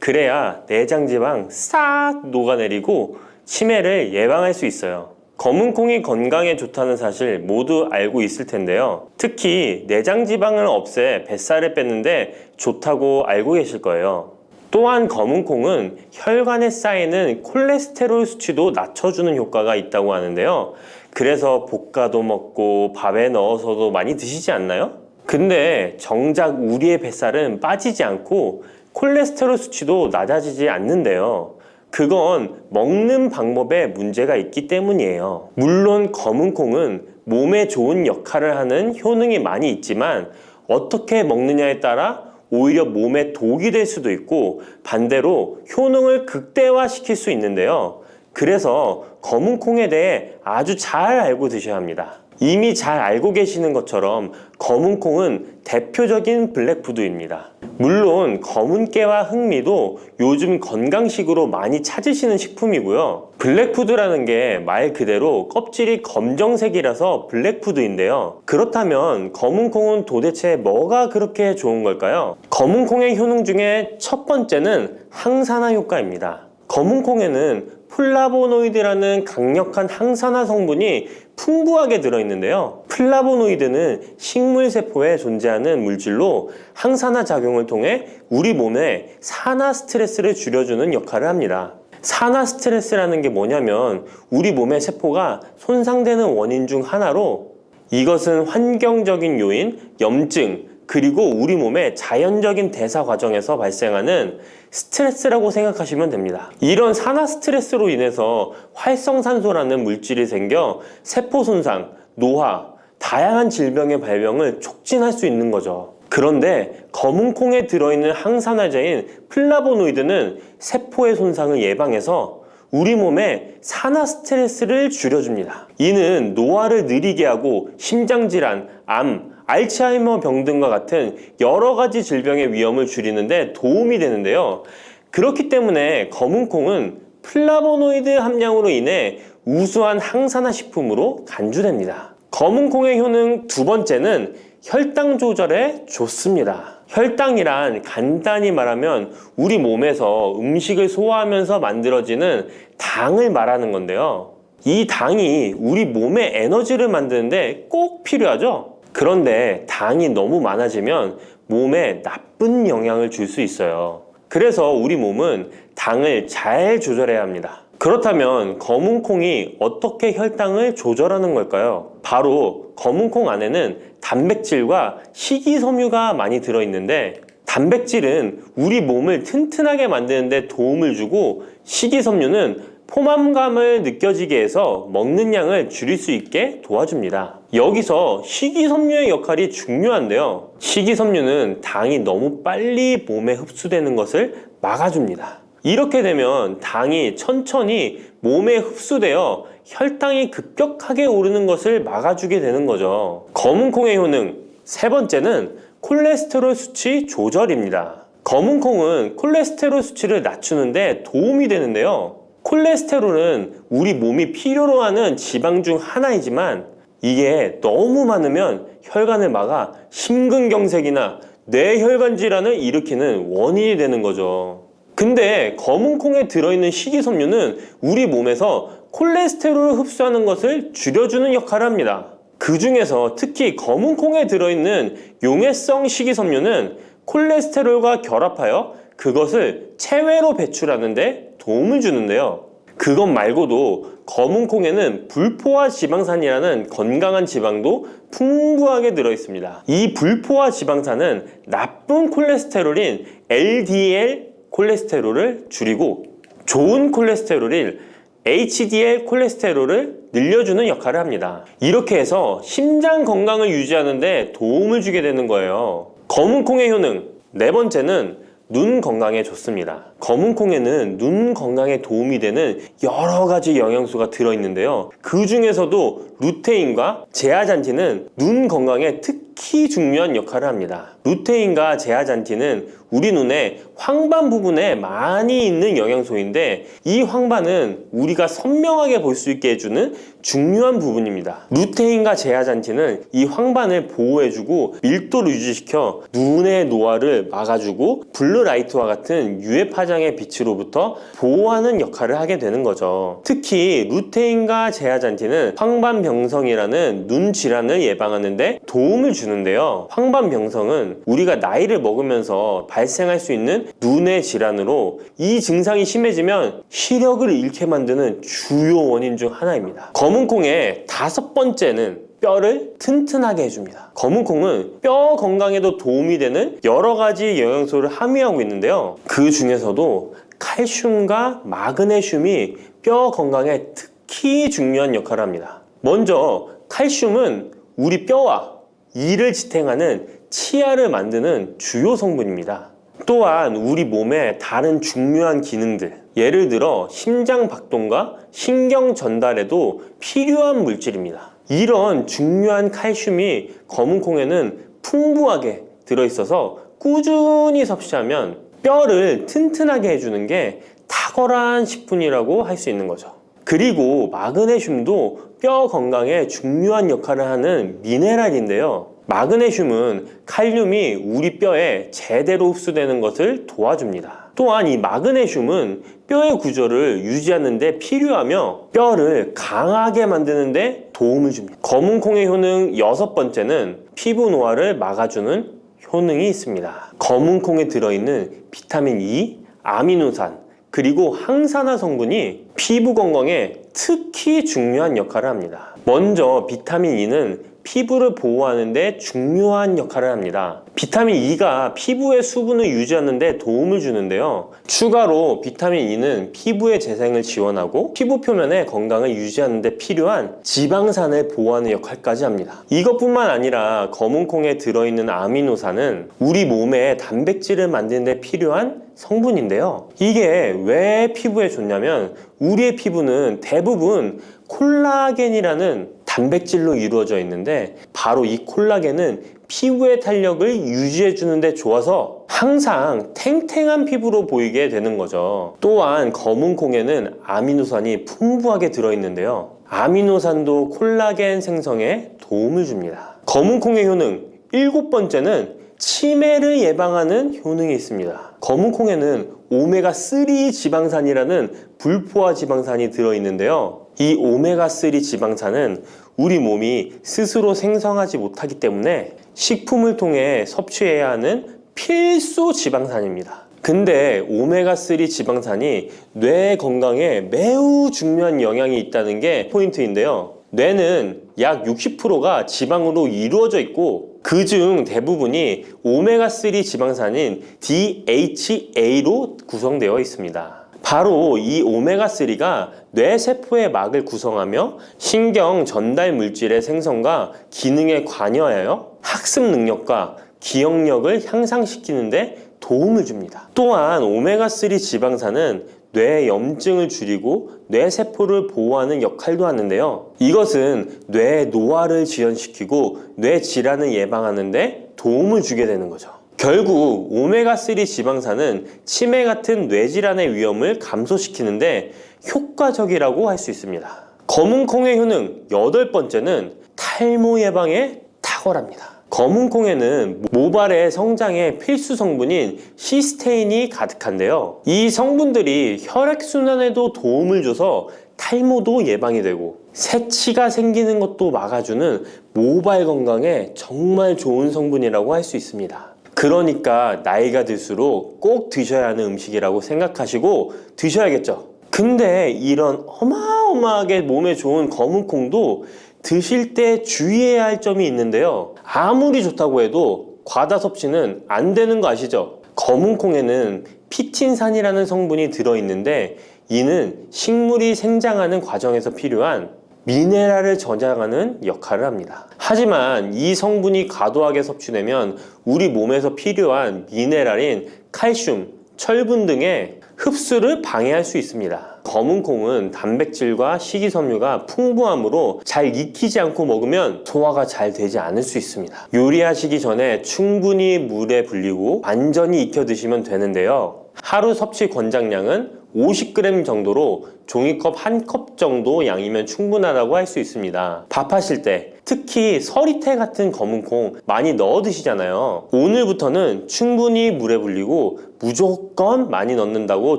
그래야 내장 지방 싹 녹아내리고 치매를 예방할 수 있어요. 검은콩이 건강에 좋다는 사실 모두 알고 있을 텐데요. 특히 내장 지방을 없애 뱃살을 뺐는데 좋다고 알고 계실 거예요. 또한 검은콩은 혈관에 쌓이는 콜레스테롤 수치도 낮춰주는 효과가 있다고 하는데요. 그래서 볶아도 먹고 밥에 넣어서도 많이 드시지 않나요? 근데 정작 우리의 뱃살은 빠지지 않고 콜레스테롤 수치도 낮아지지 않는데요. 그건 먹는 방법에 문제가 있기 때문이에요. 물론 검은콩은 몸에 좋은 역할을 하는 효능이 많이 있지만 어떻게 먹느냐에 따라 오히려 몸에 독이 될 수도 있고 반대로 효능을 극대화시킬 수 있는데요. 그래서 검은콩에 대해 아주 잘 알고 드셔야 합니다. 이미 잘 알고 계시는 것처럼 검은콩은 대표적인 블랙푸드입니다. 물론 검은깨와 흑미도 요즘 건강식으로 많이 찾으시는 식품이고요. 블랙푸드라는 게 말 그대로 껍질이 검정색이라서 블랙푸드인데요. 그렇다면 검은콩은 도대체 뭐가 그렇게 좋은 걸까요? 검은콩의 효능 중에 첫 번째는 항산화 효과입니다. 검은콩에는 플라보노이드라는 강력한 항산화 성분이 풍부하게 들어있는데요. 플라보노이드는 식물세포에 존재하는 물질로 항산화 작용을 통해 우리 몸에 산화 스트레스를 줄여주는 역할을 합니다. 산화 스트레스라는 게 뭐냐면 우리 몸의 세포가 손상되는 원인 중 하나로 이것은 환경적인 요인, 염증, 그리고 우리 몸의 자연적인 대사 과정에서 발생하는 스트레스라고 생각하시면 됩니다. 이런 산화 스트레스로 인해서 활성산소라는 물질이 생겨 세포 손상, 노화, 다양한 질병의 발병을 촉진할 수 있는 거죠. 그런데 검은콩에 들어있는 항산화제인 플라보노이드는 세포의 손상을 예방해서 우리 몸에 산화 스트레스를 줄여줍니다. 이는 노화를 느리게 하고 심장질환, 암, 알츠하이머 병 등과 같은 여러 가지 질병의 위험을 줄이는데 도움이 되는데요. 그렇기 때문에 검은콩은 플라보노이드 함량으로 인해 우수한 항산화 식품으로 간주됩니다. 검은콩의 효능 두 번째는 혈당 조절에 좋습니다. 혈당이란 간단히 말하면 우리 몸에서 음식을 소화하면서 만들어지는 당을 말하는 건데요. 이 당이 우리 몸의 에너지를 만드는데 꼭 필요하죠. 그런데 당이 너무 많아지면 몸에 나쁜 영향을 줄 수 있어요. 그래서 우리 몸은 당을 잘 조절해야 합니다. 그렇다면 검은콩이 어떻게 혈당을 조절하는 걸까요? 바로 검은콩 안에는 단백질과 식이섬유가 많이 들어있는데 단백질은 우리 몸을 튼튼하게 만드는 데 도움을 주고 식이섬유는 포만감을 느껴지게 해서 먹는 양을 줄일 수 있게 도와줍니다. 여기서 식이섬유의 역할이 중요한데요. 식이섬유는 당이 너무 빨리 몸에 흡수되는 것을 막아줍니다. 이렇게 되면 당이 천천히 몸에 흡수되어 혈당이 급격하게 오르는 것을 막아주게 되는 거죠. 검은콩의 효능 세 번째는 콜레스테롤 수치 조절입니다. 검은콩은 콜레스테롤 수치를 낮추는데 도움이 되는데요. 콜레스테롤은 우리 몸이 필요로 하는 지방 중 하나이지만 이게 너무 많으면 혈관을 막아 심근경색이나 뇌혈관 질환을 일으키는 원인이 되는 거죠. 근데 검은콩에 들어있는 식이섬유는 우리 몸에서 콜레스테롤을 흡수하는 것을 줄여주는 역할을 합니다. 그 중에서 특히 검은콩에 들어있는 용해성 식이섬유는 콜레스테롤과 결합하여 그것을 체외로 배출하는데 도움을 주는데요. 그것 말고도 검은 콩에는 불포화 지방산이라는 건강한 지방도 풍부하게 들어있습니다. 이 불포화 지방산은 나쁜 콜레스테롤인 LDL 콜레스테롤을 줄이고 좋은 콜레스테롤인 HDL 콜레스테롤을 늘려주는 역할을 합니다. 이렇게 해서 심장 건강을 유지하는 데 도움을 주게 되는 거예요. 검은 콩의 효능, 네 번째는 눈 건강에 좋습니다. 검은 콩에는 눈 건강에 도움이 되는 여러 가지 영양소가 들어있는데요. 그 중에서도 루테인과 제아잔틴은 눈 건강에 특히 중요한 역할을 합니다. 루테인과 제아잔틴은 우리 눈의 황반 부분에 많이 있는 영양소인데 이 황반은 우리가 선명하게 볼 수 있게 해주는 중요한 부분입니다. 루테인과 제아잔틴은 이 황반을 보호해주고 밀도를 유지시켜 눈의 노화를 막아주고 블루라이트와 같은 유해 파장의 빛으로부터 보호하는 역할을 하게 되는 거죠. 특히 루테인과 제아잔틴은 황반병성이라는 눈 질환을 예방하는 데 도움을 주는데요. 황반병성은 우리가 나이를 먹으면서 발생할 수 있는 눈의 질환으로 이 증상이 심해지면 시력을 잃게 만드는 주요 원인 중 하나입니다. 검은 콩의 다섯 번째는 뼈를 튼튼하게 해줍니다. 검은 콩은 뼈 건강에도 도움이 되는 여러 가지 영양소를 함유하고 있는데요. 그 중에서도 칼슘과 마그네슘이 뼈 건강에 특히 중요한 역할을 합니다. 먼저 칼슘은 우리 뼈와 이를 지탱하는 치아를 만드는 주요 성분입니다. 또한 우리 몸의 다른 중요한 기능들, 예를 들어 심장 박동과 신경 전달에도 필요한 물질입니다. 이런 중요한 칼슘이 검은 콩에는 풍부하게 들어있어서 꾸준히 섭취하면 뼈를 튼튼하게 해주는 게 탁월한 식품이라고 할 수 있는 거죠. 그리고 마그네슘도 뼈 건강에 중요한 역할을 하는 미네랄인데요. 마그네슘은 칼륨이 우리 뼈에 제대로 흡수되는 것을 도와줍니다. 또한 이 마그네슘은 뼈의 구조를 유지하는 데 필요하며 뼈를 강하게 만드는 데 도움을 줍니다. 검은 콩의 효능 여섯 번째는 피부 노화를 막아주는 효능이 있습니다. 검은 콩에 들어있는 비타민 E, 아미노산, 그리고 항산화 성분이 피부 건강에 특히 중요한 역할을 합니다. 먼저 비타민 E는 피부를 보호하는 데 중요한 역할을 합니다. 비타민 E가 피부의 수분을 유지하는 데 도움을 주는데요. 추가로 비타민 E는 피부의 재생을 지원하고 피부 표면의 건강을 유지하는 데 필요한 지방산을 보호하는 역할까지 합니다. 이것뿐만 아니라 검은 콩에 들어있는 아미노산은 우리 몸의 단백질을 만드는 데 필요한 성분인데요. 이게 왜 피부에 좋냐면 우리의 피부는 대부분 콜라겐이라는 단백질로 이루어져 있는데 바로 이 콜라겐은 피부의 탄력을 유지해 주는데 좋아서 항상 탱탱한 피부로 보이게 되는 거죠. 또한 검은 콩에는 아미노산이 풍부하게 들어있는데요. 아미노산도 콜라겐 생성에 도움을 줍니다. 검은 콩의 효능 일곱 번째는 치매를 예방하는 효능이 있습니다. 검은 콩에는 오메가3 지방산이라는 불포화 지방산이 들어있는데요. 이 오메가3 지방산은 우리 몸이 스스로 생성하지 못하기 때문에 식품을 통해 섭취해야 하는 필수 지방산입니다. 근데 오메가3 지방산이 뇌 건강에 매우 중요한 영향이 있다는 게 포인트인데요. 뇌는 약 60%가 지방으로 이루어져 있고 그중 대부분이 오메가3 지방산인 DHA로 구성되어 있습니다. 바로 이 오메가3가 뇌세포의 막을 구성하며 신경 전달 물질의 생성과 기능에 관여하여 학습 능력과 기억력을 향상시키는 데 도움을 줍니다. 또한 오메가3 지방산은 뇌 염증을 줄이고 뇌세포를 보호하는 역할도 하는데요. 이것은 뇌 노화를 지연시키고 뇌 질환을 예방하는 데 도움을 주게 되는 거죠. 결국 오메가3 지방산은 치매 같은 뇌질환의 위험을 감소시키는데 효과적이라고 할 수 있습니다. 검은 콩의 효능 여덟 번째는 탈모 예방에 탁월합니다. 검은 콩에는 모발의 성장에 필수 성분인 시스테인이 가득한데요. 이 성분들이 혈액순환에도 도움을 줘서 탈모도 예방이 되고 새치가 생기는 것도 막아주는 모발 건강에 정말 좋은 성분이라고 할 수 있습니다. 그러니까 나이가 들수록 꼭 드셔야 하는 음식이라고 생각하시고 드셔야겠죠. 근데 이런 어마어마하게 몸에 좋은 검은 콩도 드실 때 주의해야 할 점이 있는데요. 아무리 좋다고 해도 과다 섭취는 안 되는 거 아시죠? 검은 콩에는 피틴산이라는 성분이 들어있는데 이는 식물이 생장하는 과정에서 필요한 미네랄을 저장하는 역할을 합니다. 하지만 이 성분이 과도하게 섭취되면 우리 몸에서 필요한 미네랄인 칼슘, 철분 등의 흡수를 방해할 수 있습니다. 검은 콩은 단백질과 식이섬유가 풍부하므로 잘 익히지 않고 먹으면 소화가 잘 되지 않을 수 있습니다. 요리하시기 전에 충분히 물에 불리고 완전히 익혀 드시면 되는데요. 하루 섭취 권장량은 50g 정도로 종이컵 1컵 정도 양이면 충분하다고 할 수 있습니다. 밥하실 때 특히 서리태 같은 검은 콩 많이 넣어 드시잖아요. 오늘부터는 충분히 물에 불리고 무조건 많이 넣는다고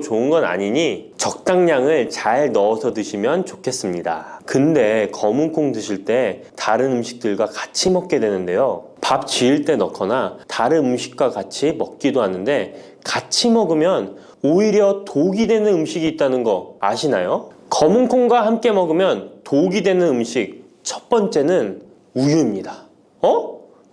좋은 건 아니니 적당량을 잘 넣어서 드시면 좋겠습니다. 근데 검은 콩 드실 때 다른 음식들과 같이 먹게 되는데요. 밥 지을 때 넣거나 다른 음식과 같이 먹기도 하는데 같이 먹으면 오히려 독이 되는 음식이 있다는 거 아시나요? 검은 콩과 함께 먹으면 독이 되는 음식 첫 번째는 우유입니다.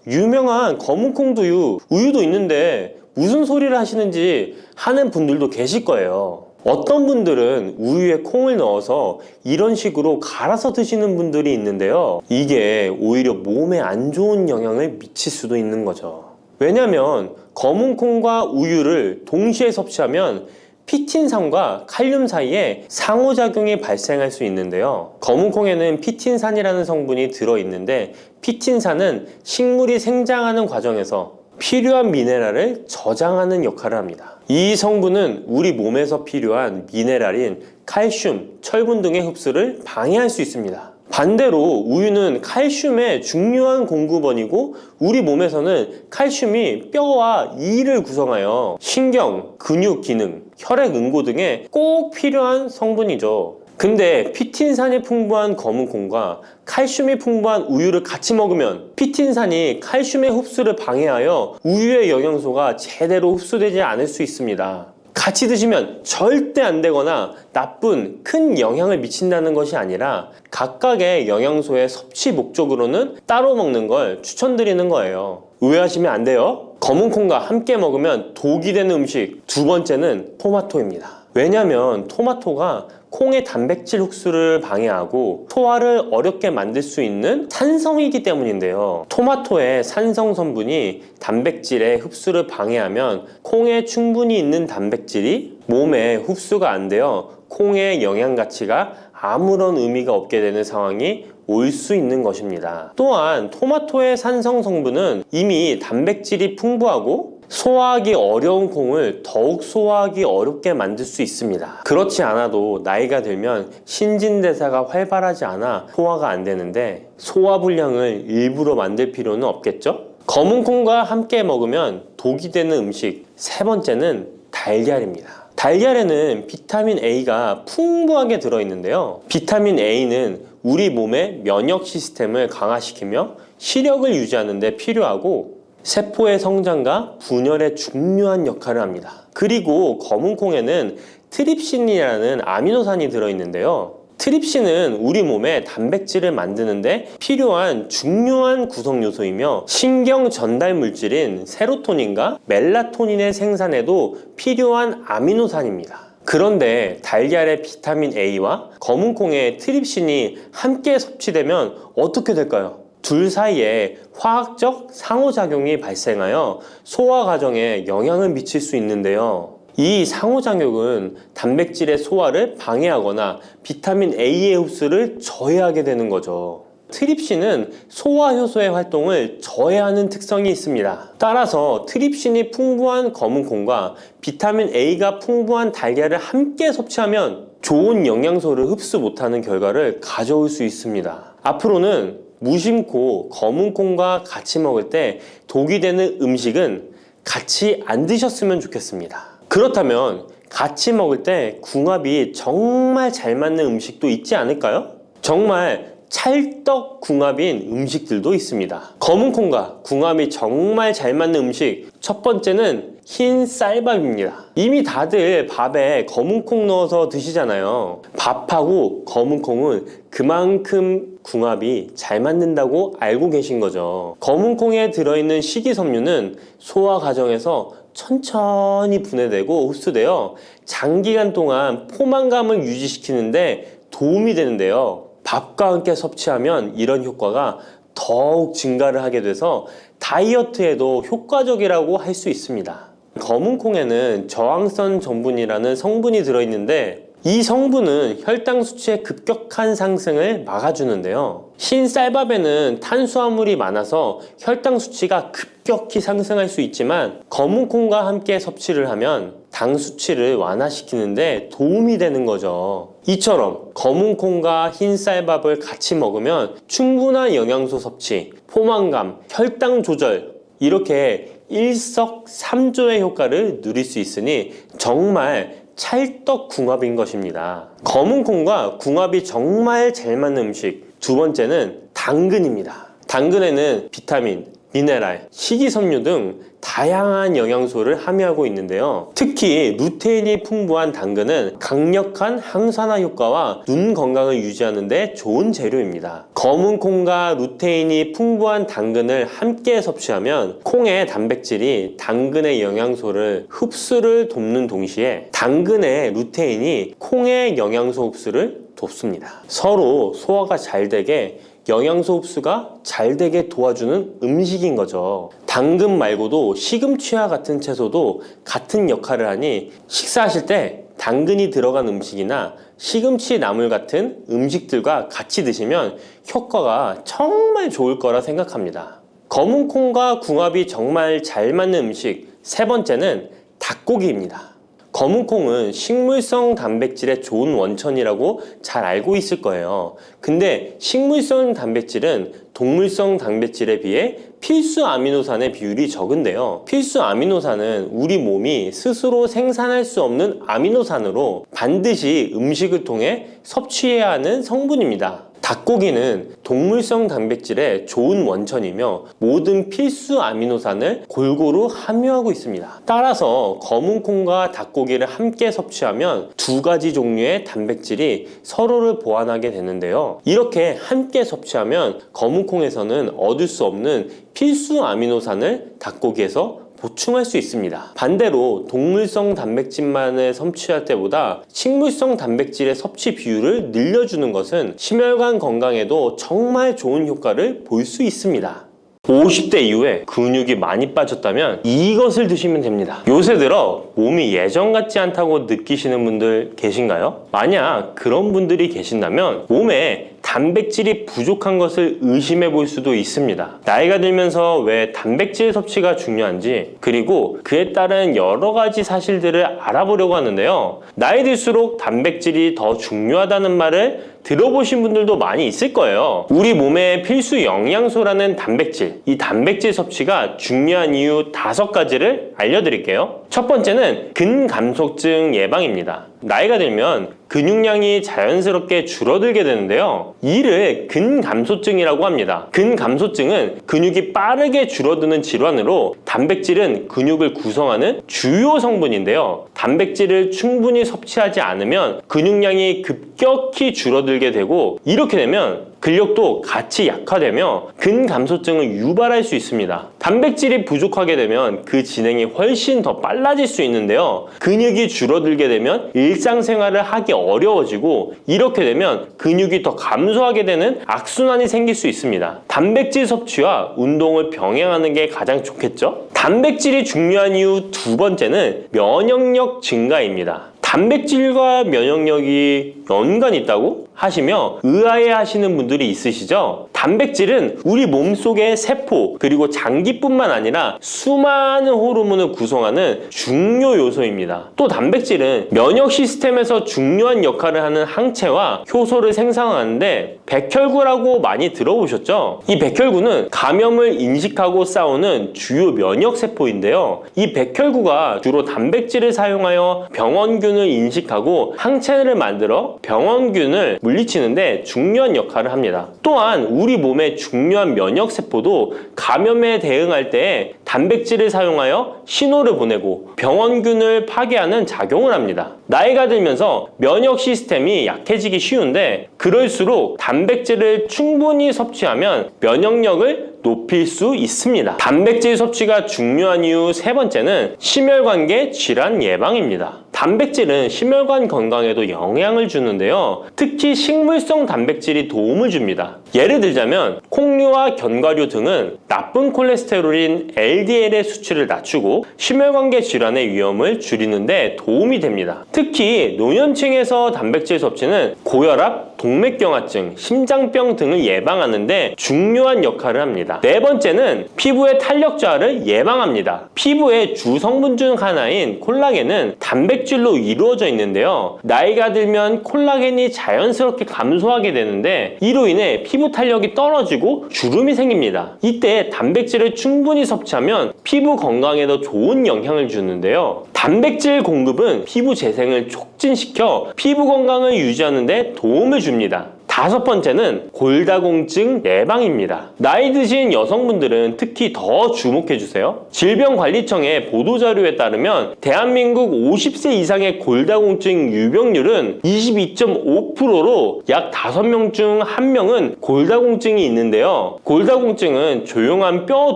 유명한 검은 콩두유, 우유도 있는데 무슨 소리를 하시는지 하는 분들도 계실 거예요. 어떤 분들은 우유에 콩을 넣어서 이런 식으로 갈아서 드시는 분들이 있는데요. 이게 오히려 몸에 안 좋은 영향을 미칠 수도 있는 거죠. 왜냐면 검은 콩과 우유를 동시에 섭취하면 피틴산과 칼륨 사이에 상호작용이 발생할 수 있는데요. 검은 콩에는 피틴산이라는 성분이 들어있는데 피틴산은 식물이 생장하는 과정에서 필요한 미네랄을 저장하는 역할을 합니다. 이 성분은 우리 몸에서 필요한 미네랄인 칼슘, 철분 등의 흡수를 방해할 수 있습니다. 반대로 우유는 칼슘의 중요한 공급원이고 우리 몸에서는 칼슘이 뼈와 이를 구성하여 신경, 근육 기능, 혈액 응고 등에 꼭 필요한 성분이죠. 근데 피틴산이 풍부한 검은 콩과 칼슘이 풍부한 우유를 같이 먹으면 피틴산이 칼슘의 흡수를 방해하여 우유의 영양소가 제대로 흡수되지 않을 수 있습니다. 같이 드시면 절대 안 되거나 나쁜 큰 영향을 미친다는 것이 아니라 각각의 영양소의 섭취 목적으로는 따로 먹는 걸 추천드리는 거예요. 오해하시면 안 돼요. 검은 콩과 함께 먹으면 독이 되는 음식 두 번째는 토마토입니다. 왜냐면 토마토가 콩의 단백질 흡수를 방해하고 소화를 어렵게 만들 수 있는 산성이기 때문인데요. 토마토의 산성 성분이 단백질의 흡수를 방해하면 콩에 충분히 있는 단백질이 몸에 흡수가 안 되어 콩의 영양 가치가 아무런 의미가 없게 되는 상황이 올 수 있는 것입니다. 또한 토마토의 산성 성분은 이미 단백질이 풍부하고 소화하기 어려운 콩을 더욱 소화하기 어렵게 만들 수 있습니다. 그렇지 않아도 나이가 들면 신진대사가 활발하지 않아 소화가 안 되는데 소화불량을 일부러 만들 필요는 없겠죠? 검은 콩과 함께 먹으면 독이 되는 음식 세 번째는 달걀입니다. 달걀에는 비타민 A가 풍부하게 들어있는데요. 비타민 A는 우리 몸의 면역 시스템을 강화시키며 시력을 유지하는 데 필요하고 세포의 성장과 분열에 중요한 역할을 합니다. 그리고 검은 콩에는 트립신이라는 아미노산이 들어있는데요. 트립신은 우리 몸에 단백질을 만드는데 필요한 중요한 구성 요소이며 신경 전달 물질인 세로토닌과 멜라토닌의 생산에도 필요한 아미노산입니다. 그런데 달걀의 비타민 A와 검은 콩의 트립신이 함께 섭취되면 어떻게 될까요? 둘 사이에 화학적 상호작용이 발생하여 소화 과정에 영향을 미칠 수 있는데요. 이 상호작용은 단백질의 소화를 방해하거나 비타민 A의 흡수를 저해하게 되는 거죠. 트립신은 소화효소의 활동을 저해하는 특성이 있습니다. 따라서 트립신이 풍부한 검은 콩과 비타민 A가 풍부한 달걀을 함께 섭취하면 좋은 영양소를 흡수 못하는 결과를 가져올 수 있습니다. 앞으로는 무심코 검은 콩과 같이 먹을 때 독이 되는 음식은 같이 안 드셨으면 좋겠습니다. 그렇다면 같이 먹을 때 궁합이 정말 잘 맞는 음식도 있지 않을까요? 정말 찰떡 궁합인 음식들도 있습니다. 검은 콩과 궁합이 정말 잘 맞는 음식 첫 번째는 흰 쌀밥입니다. 이미 다들 밥에 검은콩 넣어서 드시잖아요. 밥하고 검은콩은 그만큼 궁합이 잘 맞는다고 알고 계신 거죠. 검은콩에 들어있는 식이섬유는 소화 과정에서 천천히 분해되고 흡수되어 장기간 동안 포만감을 유지시키는데 도움이 되는데요. 밥과 함께 섭취하면 이런 효과가 더욱 증가를 하게 돼서 다이어트에도 효과적이라고 할 수 있습니다. 검은콩에는 저항성 전분이라는 성분이 들어있는데 이 성분은 혈당 수치의 급격한 상승을 막아주는데요. 흰 쌀밥에는 탄수화물이 많아서 혈당 수치가 급격히 상승할 수 있지만 검은콩과 함께 섭취를 하면 당 수치를 완화시키는데 도움이 되는 거죠. 이처럼 검은콩과 흰 쌀밥을 같이 먹으면 충분한 영양소 섭취, 포만감, 혈당 조절 이렇게 일석삼조의 효과를 누릴 수 있으니 정말 찰떡궁합인 것입니다. 검은콩과 궁합이 정말 잘 맞는 음식 두 번째는 당근입니다. 당근에는 비타민, 미네랄, 식이섬유 등 다양한 영양소를 함유하고 있는데요. 특히 루테인이 풍부한 당근은 강력한 항산화 효과와 눈 건강을 유지하는 데 좋은 재료입니다. 검은콩과 루테인이 풍부한 당근을 함께 섭취하면 콩의 단백질이 당근의 영양소를 흡수를 돕는 동시에 당근의 루테인이 콩의 영양소 흡수를 돕습니다. 서로 소화가 잘 되게 영양소 흡수가 잘 되게 도와주는 음식인 거죠. 당근 말고도 시금치와 같은 채소도 같은 역할을 하니 식사하실 때 당근이 들어간 음식이나 시금치 나물 같은 음식들과 같이 드시면 효과가 정말 좋을 거라 생각합니다. 검은콩과 궁합이 정말 잘 맞는 음식 세 번째는 닭고기입니다. 검은콩은 식물성 단백질의 좋은 원천이라고 잘 알고 있을 거예요. 근데 식물성 단백질은 동물성 단백질에 비해 필수 아미노산의 비율이 적은데요. 필수 아미노산은 우리 몸이 스스로 생산할 수 없는 아미노산으로 반드시 음식을 통해 섭취해야 하는 성분입니다. 닭고기는 동물성 단백질의 좋은 원천이며 모든 필수 아미노산을 골고루 함유하고 있습니다. 따라서 검은콩과 닭고기를 함께 섭취하면 두 가지 종류의 단백질이 서로를 보완하게 되는데요. 이렇게 함께 섭취하면 검은콩에서는 얻을 수 없는 필수 아미노산을 닭고기에서 보충할 수 있습니다. 반대로 동물성 단백질만을 섭취할 때보다 식물성 단백질의 섭취 비율을 늘려주는 것은 심혈관 건강에도 정말 좋은 효과를 볼 수 있습니다. 50대 이후에 근육이 많이 빠졌다면 이것을 드시면 됩니다. 요새 들어 몸이 예전 같지 않다고 느끼시는 분들 계신가요? 만약 그런 분들이 계신다면 몸에 단백질이 부족한 것을 의심해 볼 수도 있습니다. 나이가 들면서 왜 단백질 섭취가 중요한지 그리고 그에 따른 여러 가지 사실들을 알아보려고 하는데요. 나이 들수록 단백질이 더 중요하다는 말을 들어보신 분들도 많이 있을 거예요. 우리 몸의 필수 영양소라는 단백질, 이 단백질 섭취가 중요한 이유 5가지를 알려드릴게요. 첫 번째는 근감소증 예방입니다. 나이가 들면 근육량이 자연스럽게 줄어들게 되는데요. 이를 근감소증이라고 합니다. 근감소증은 근육이 빠르게 줄어드는 질환으로 단백질은 근육을 구성하는 주요 성분인데요. 단백질을 충분히 섭취하지 않으면 근육량이 급격히 줄어들게 되고 이렇게 되면 근력도 같이 약화되며 근감소증을 유발할 수 있습니다. 단백질이 부족하게 되면 그 진행이 훨씬 더 빨라질 수 있는데요. 근육이 줄어들게 되면 일상생활을 하기 어려워지고 이렇게 되면 근육이 더 감소하게 되는 악순환이 생길 수 있습니다. 단백질 섭취와 운동을 병행하는 게 가장 좋겠죠? 단백질이 중요한 이유 두 번째는 면역력 증가입니다. 단백질과 면역력이 연관이 있다고 하시며 의아해 하시는 분들이 있으시죠? 단백질은 우리 몸속의 세포 그리고 장기뿐만 아니라 수많은 호르몬을 구성하는 중요 요소입니다. 또 단백질은 면역 시스템에서 중요한 역할을 하는 항체와 효소를 생성하는데 백혈구라고 많이 들어보셨죠? 이 백혈구는 감염을 인식하고 싸우는 주요 면역 세포인데요. 이 백혈구가 주로 단백질을 사용하여 병원균을 인식하고 항체를 만들어 병원균을 물리치는데 중요한 역할을 합니다. 또한 우리 우리 몸의 중요한 면역세포도 감염에 대응할 때 단백질을 사용하여 신호를 보내고 병원균을 파괴하는 작용을 합니다. 나이가 들면서 면역 시스템이 약해지기 쉬운데 그럴수록 단백질을 충분히 섭취하면 면역력을 높일 수 있습니다. 단백질 섭취가 중요한 이유 세 번째는 심혈관계 질환 예방입니다. 단백질은 심혈관 건강에도 영향을 주는데요. 특히 식물성 단백질이 도움을 줍니다. 예를 들자면 콩류와 견과류 등은 나쁜 콜레스테롤인 LDL의 수치를 낮추고 심혈관계 질환의 위험을 줄이는데 도움이 됩니다. 특히 노년층에서 단백질 섭취는 고혈압, 동맥경화증, 심장병 등을 예방하는데 중요한 역할을 합니다. 네 번째는 피부의 탄력 저하를 예방합니다. 피부의 주 성분 중 하나인 콜라겐은 단백질로 이루어져 있는데요. 나이가 들면 콜라겐이 자연스럽게 감소하게 되는데 이로 인해 피부 탄력이 떨어지고 주름이 생깁니다. 이때 단백질을 충분히 섭취하면 피부 건강에도 좋은 영향을 주는데요. 단백질 공급은 피부 재생을 촉진시켜 피부 건강을 유지하는 데 도움을 줍니다. 다섯 번째는 골다공증 예방입니다. 나이 드신 여성분들은 특히 더 주목해주세요. 질병관리청의 보도자료에 따르면 대한민국 50세 이상의 골다공증 유병률은 22.5%로 약 5명 중 1명은 골다공증이 있는데요. 골다공증은 조용한 뼈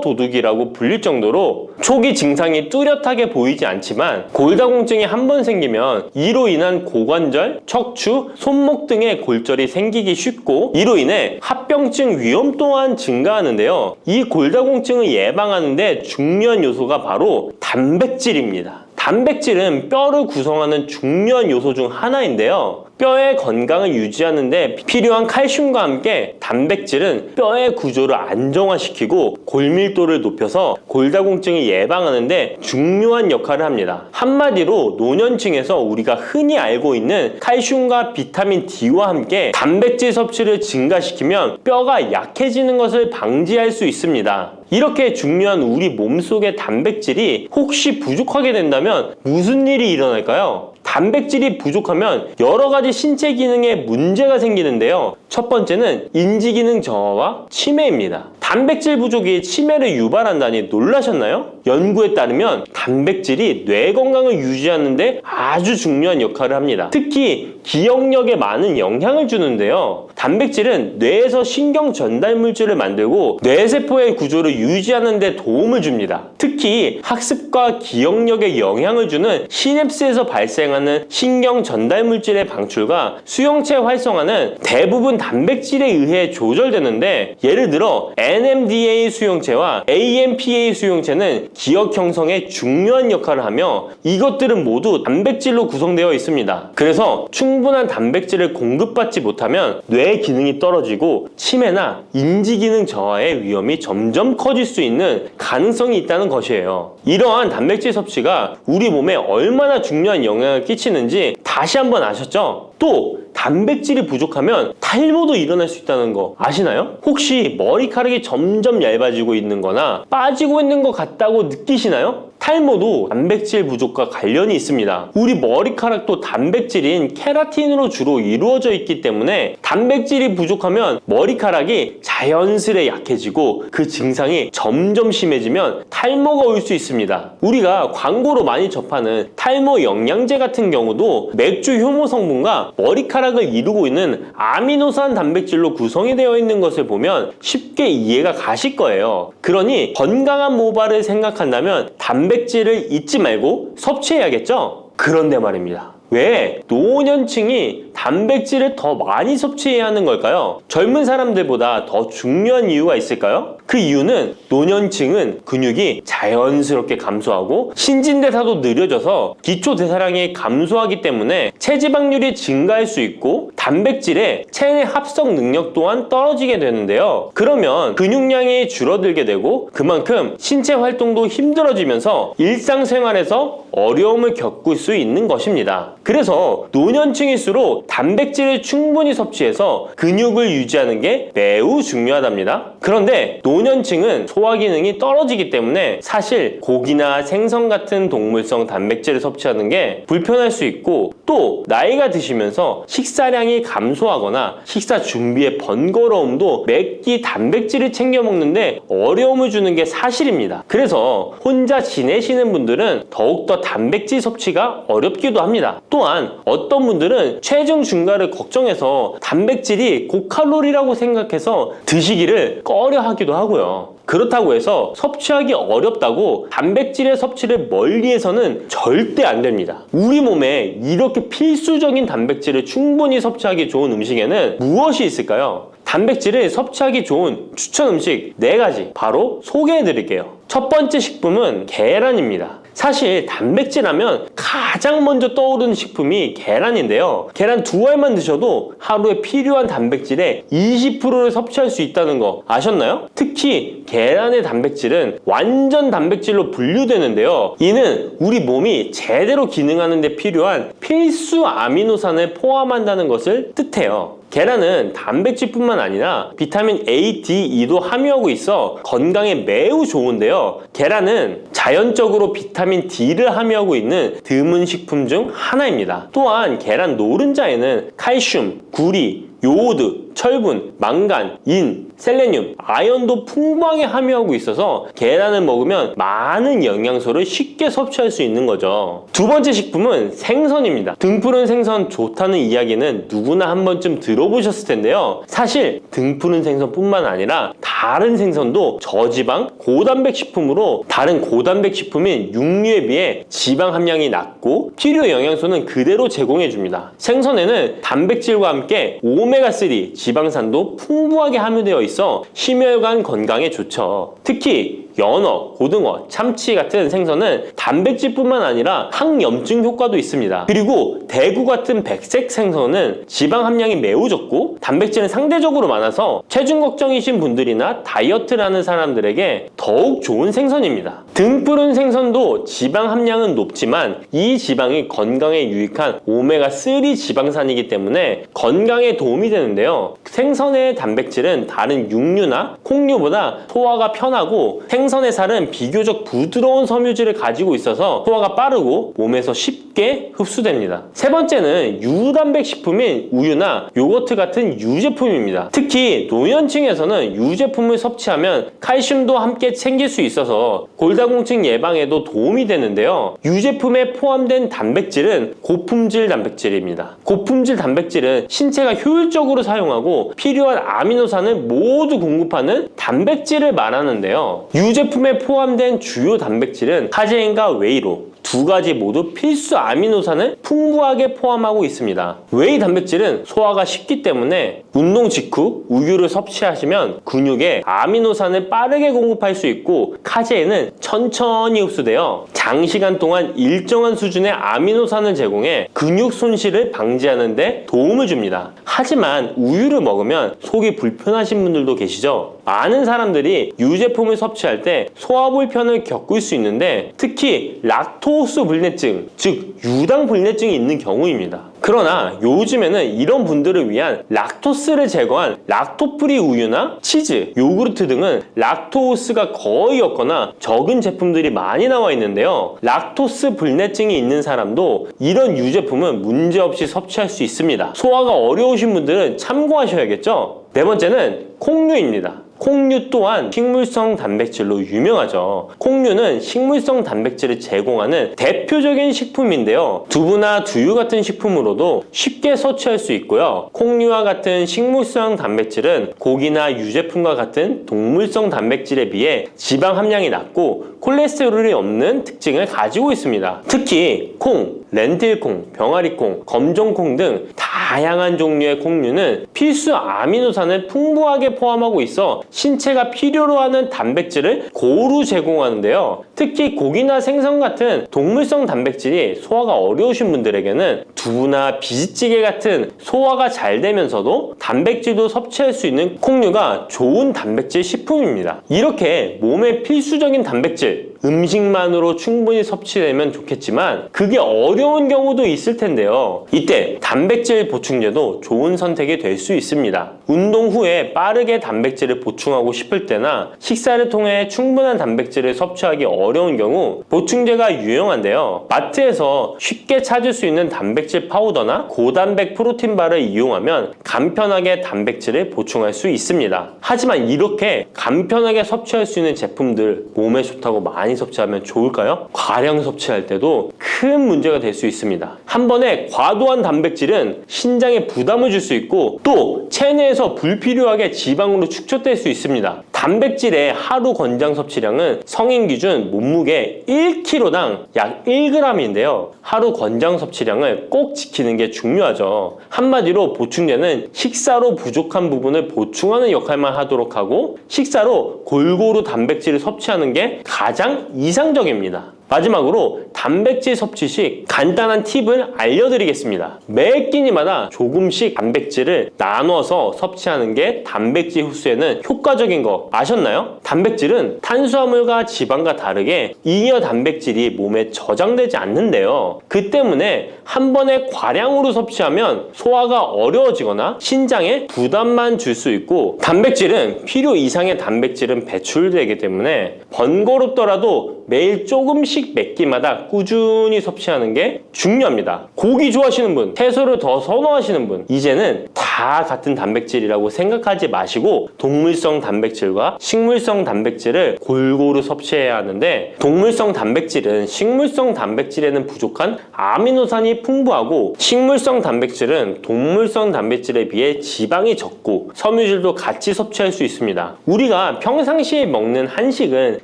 도둑이라고 불릴 정도로 초기 증상이 뚜렷하게 보이지 않지만 골다공증이 한 번 생기면 이로 인한 고관절, 척추, 손목 등의 골절이 생기기 쉽고 이로 인해 합병증 위험 또한 증가하는데요. 이 골다공증을 예방하는 데 중요한 요소가 바로 단백질입니다. 단백질은 뼈를 구성하는 중요한 요소 중 하나인데요. 뼈의 건강을 유지하는 데 필요한 칼슘과 함께 단백질은 뼈의 구조를 안정화시키고 골밀도를 높여서 골다공증을 예방하는 데 중요한 역할을 합니다. 한마디로 노년층에서 우리가 흔히 알고 있는 칼슘과 비타민 D와 함께 단백질 섭취를 증가시키면 뼈가 약해지는 것을 방지할 수 있습니다. 이렇게 중요한 우리 몸속의 단백질이 혹시 부족하게 된다면 무슨 일이 일어날까요? 단백질이 부족하면 여러 가지 신체 기능에 문제가 생기는데요. 첫 번째는 인지 기능 저하와 치매입니다. 단백질 부족이 치매를 유발한다니 놀라셨나요? 연구에 따르면 단백질이 뇌 건강을 유지하는 데 아주 중요한 역할을 합니다. 특히 기억력에 많은 영향을 주는데요. 단백질은 뇌에서 신경 전달 물질을 만들고 뇌세포의 구조를 유지하는 데 도움을 줍니다. 특히 학습과 기억력에 영향을 주는 시냅스에서 발생하는 신경 전달 물질의 방출과 수용체 활성화는 대부분 단백질에 의해 조절되는데 예를 들어 NMDA 수용체와 AMPA 수용체는 기억 형성에 중요한 역할을 하며 이것들은 모두 단백질로 구성되어 있습니다. 그래서 충분한 단백질을 공급받지 못하면 뇌 기능이 떨어지고 치매나 인지 기능 저하의 위험이 점점 커질 수 있는 가능성이 있다는 것이에요. 이러한 단백질 섭취가 우리 몸에 얼마나 중요한 영향을 끼치는지 다시 한번 아셨죠? 또 단백질이 부족하면 탈모도 일어날 수 있다는 거 아시나요? 혹시 머리카락이 점점 얇아지고 있는 거나 빠지고 있는 것 같다고 느끼시나요? 탈모도 단백질 부족과 관련이 있습니다. 우리 머리카락도 단백질인 케라틴으로 주로 이루어져 있기 때문에 단백질이 부족하면 머리카락이 자연스레 약해지고 그 증상이 점점 심해지면 탈모가 올 수 있습니다. 우리가 광고로 많이 접하는 탈모 영양제 같은 경우도 맥주 효모 성분과 머리카락을 이루고 있는 아미노산 단백질로 구성이 되어 있는 것을 보면 쉽게 이해가 가실 거예요. 그러니 건강한 모발을 생각한다면 단백질을 잊지 말고 섭취해야겠죠? 그런데 말입니다. 왜 노년층이 단백질을 더 많이 섭취해야 하는 걸까요? 젊은 사람들보다 더 중요한 이유가 있을까요? 그 이유는 노년층은 근육이 자연스럽게 감소하고 신진대사도 느려져서 기초대사량이 감소하기 때문에 체지방률이 증가할 수 있고 단백질의 체내 합성 능력 또한 떨어지게 되는데요. 그러면 근육량이 줄어들게 되고 그만큼 신체 활동도 힘들어지면서 일상생활에서 어려움을 겪을 수 있는 것입니다. 그래서 노년층일수록 단백질을 충분히 섭취해서 근육을 유지하는 게 매우 중요하답니다. 그런데 노년층은 소화 기능이 떨어지기 때문에 사실 고기나 생선 같은 동물성 단백질을 섭취하는 게 불편할 수 있고, 또 나이가 드시면서 식사량이 감소하거나 식사 준비의 번거로움도 매 끼 단백질을 챙겨 먹는데 어려움을 주는 게 사실입니다. 그래서 혼자 지내시는 분들은 더욱더 단백질 섭취가 어렵기도 합니다. 또한 어떤 분들은 체중 증가를 걱정해서 단백질이 고칼로리라고 생각해서 드시기를 꺼려 하기도 하고요. 그렇다고 해서 섭취하기 어렵다고 단백질의 섭취를 멀리해서는 절대 안 됩니다. 우리 몸에 이렇게 필수적인 단백질을 충분히 섭취하기 좋은 음식에는 무엇이 있을까요? 단백질을 섭취하기 좋은 추천 음식 4가지 바로 소개해 드릴게요. 첫 번째 식품은 계란입니다. 사실 단백질 하면 가장 먼저 떠오르는 식품이 계란인데요. 계란 2알만 드셔도 하루에 필요한 단백질의 20%를 섭취할 수 있다는 거 아셨나요? 특히 계란의 단백질은 완전 단백질로 분류되는데요. 이는 우리 몸이 제대로 기능하는 데 필요한 필수 아미노산을 포함한다는 것을 뜻해요. 계란은 단백질뿐만 아니라 비타민 A, D, E도 함유하고 있어 건강에 매우 좋은데요. 계란은 자연적으로 비타민 D를 함유하고 있는 드문 식품 중 하나입니다. 또한 계란 노른자에는 칼슘, 구리, 요오드, 철분, 망간, 인, 셀레늄, 아연도 풍부하게 함유하고 있어서 계란을 먹으면 많은 영양소를 쉽게 섭취할 수 있는 거죠. 두 번째 식품은 생선입니다. 등푸른 생선 좋다는 이야기는 누구나 한 번쯤 들어보셨을 텐데요. 사실 등푸른 생선뿐만 아니라 다른 생선도 저지방, 고단백 식품으로 다른 고단백 식품인 육류에 비해 지방 함량이 낮고 필요 영양소는 그대로 제공해줍니다. 생선에는 단백질과 함께 오메가3, 지방산도 풍부하게 함유되어 있어 심혈관 건강에 좋죠. 특히 연어, 고등어, 참치 같은 생선은 단백질뿐만 아니라 항염증 효과도 있습니다. 그리고 대구 같은 백색 생선은 지방 함량이 매우 적고 단백질은 상대적으로 많아서 체중 걱정이신 분들이나 다이어트를 하는 사람들에게 더욱 좋은 생선입니다. 등푸른 생선도 지방 함량은 높지만 이 지방이 건강에 유익한 오메가3 지방산이기 때문에 건강에 도움이 되는데요. 생선의 단백질은 다른 육류나 콩류보다 소화가 편하고 생선의 살은 비교적 부드러운 섬유질을 가지고 있어서 소화가 빠르고 몸에서 쉽게 흡수됩니다. 세 번째는 유단백 식품인 우유나 요거트 같은 유제품입니다. 특히 노년층에서는 유제품을 섭취하면 칼슘도 함께 챙길 수 있어서 골다공증 예방에도 도움이 되는데요. 유제품에 포함된 단백질은 고품질 단백질입니다. 고품질 단백질은 신체가 효율적으로 사용하고 필요한 아미노산을 모두 공급하는 단백질을 말하는데요. 유제품에 포함된 주요 단백질은 카제인과 웨이로 2가지 모두 필수 아미노산을 풍부하게 포함하고 있습니다. 웨이 단백질은 소화가 쉽기 때문에 운동 직후 우유를 섭취하시면 근육에 아미노산을 빠르게 공급할 수 있고, 카제인은 천천히 흡수되어 장시간 동안 일정한 수준의 아미노산을 제공해 근육 손실을 방지하는 데 도움을 줍니다. 하지만 우유를 먹으면 속이 불편하신 분들도 계시죠? 많은 사람들이 유제품을 섭취할 때 소화 불편을 겪을 수 있는데 특히 락토스 불내증, 즉 유당 불내증이 있는 경우입니다. 그러나 요즘에는 이런 분들을 위한 락토스를 제거한 락토프리 우유나 치즈, 요구르트 등은 락토스가 거의 없거나 적은 제품들이 많이 나와 있는데요. 락토스 불내증이 있는 사람도 이런 유제품은 문제없이 섭취할 수 있습니다. 소화가 어려우신 분들은 참고하셔야겠죠? 네 번째는 콩류입니다. 콩류 또한 식물성 단백질로 유명하죠. 콩류는 식물성 단백질을 제공하는 대표적인 식품인데요. 두부나 두유 같은 식품으로도 쉽게 섭취할 수 있고요. 콩류와 같은 식물성 단백질은 고기나 유제품과 같은 동물성 단백질에 비해 지방 함량이 낮고 콜레스테롤이 없는 특징을 가지고 있습니다. 특히 콩, 렌틸콩, 병아리콩, 검정콩 등 다양한 종류의 콩류는 필수 아미노산을 풍부하게 포함하고 있어 신체가 필요로 하는 단백질을 고루 제공하는데요. 특히 고기나 생선 같은 동물성 단백질이 소화가 어려우신 분들에게는 두부나 비지찌개 같은 소화가 잘 되면서도 단백질도 섭취할 수 있는 콩류가 좋은 단백질 식품입니다. 이렇게 몸에 필수적인 단백질, 음식만으로 충분히 섭취되면 좋겠지만 그게 어려운 경우도 있을 텐데요. 이때 단백질 보충제도 좋은 선택이 될 수 있습니다. 운동 후에 빠르게 단백질을 보충하고 싶을 때나 식사를 통해 충분한 단백질을 섭취하기 어려운 경우 보충제가 유용한데요. 마트에서 쉽게 찾을 수 있는 단백질 파우더나 고단백 프로틴바를 이용하면 간편하게 단백질을 보충할 수 있습니다. 하지만 이렇게 간편하게 섭취할 수 있는 제품들 몸에 좋다고 많이 섭취하면 좋을까요? 과량 섭취할 때도 큰 문제가 될 수 있습니다. 한 번에 과도한 단백질은 신장에 부담을 줄 수 있고 또 체내에서 불필요하게 지방으로 축적될 수 있습니다. 단백질의 하루 권장 섭취량은 성인 기준 몸무게 1kg당 약 1g인데요. 하루 권장 섭취량을 꼭 지키는 게 중요하죠. 한마디로 보충제는 식사로 부족한 부분을 보충하는 역할만 하도록 하고 식사로 골고루 단백질을 섭취하는 게 가장 이상적입니다. 마지막으로 단백질 섭취 시 간단한 팁을 알려드리겠습니다. 매 끼니마다 조금씩 단백질을 나눠서 섭취하는 게 단백질 흡수에는 효과적인 거 아셨나요? 단백질은 탄수화물과 지방과 다르게 잉여 단백질이 몸에 저장되지 않는데요. 그 때문에 한 번에 과량으로 섭취하면 소화가 어려워지거나 신장에 부담만 줄 수 있고 단백질은 필요 이상의 단백질은 배출되기 때문에 번거롭더라도 매일 조금씩 몇 끼마다 꾸준히 섭취하는 게 중요합니다. 고기 좋아하시는 분, 채소를 더 선호하시는 분, 이제는 다 같은 단백질이라고 생각하지 마시고 동물성 단백질과 식물성 단백질을 골고루 섭취해야 하는데 동물성 단백질은 식물성 단백질에는 부족한 아미노산이 풍부하고 식물성 단백질은 동물성 단백질에 비해 지방이 적고 섬유질도 같이 섭취할 수 있습니다. 우리가 평상시에 먹는 한식은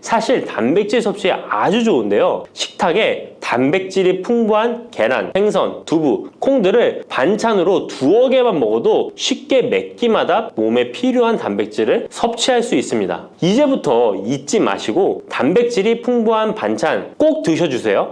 사실 단백질 섭취에 아주 좋은데요. 식탁에 단백질이 풍부한 계란, 생선, 두부, 콩들을 반찬으로 두어 개만 먹어도 쉽게 몇 끼마다 몸에 필요한 단백질을 섭취할 수 있습니다. 이제부터 잊지 마시고 단백질이 풍부한 반찬 꼭 드셔주세요.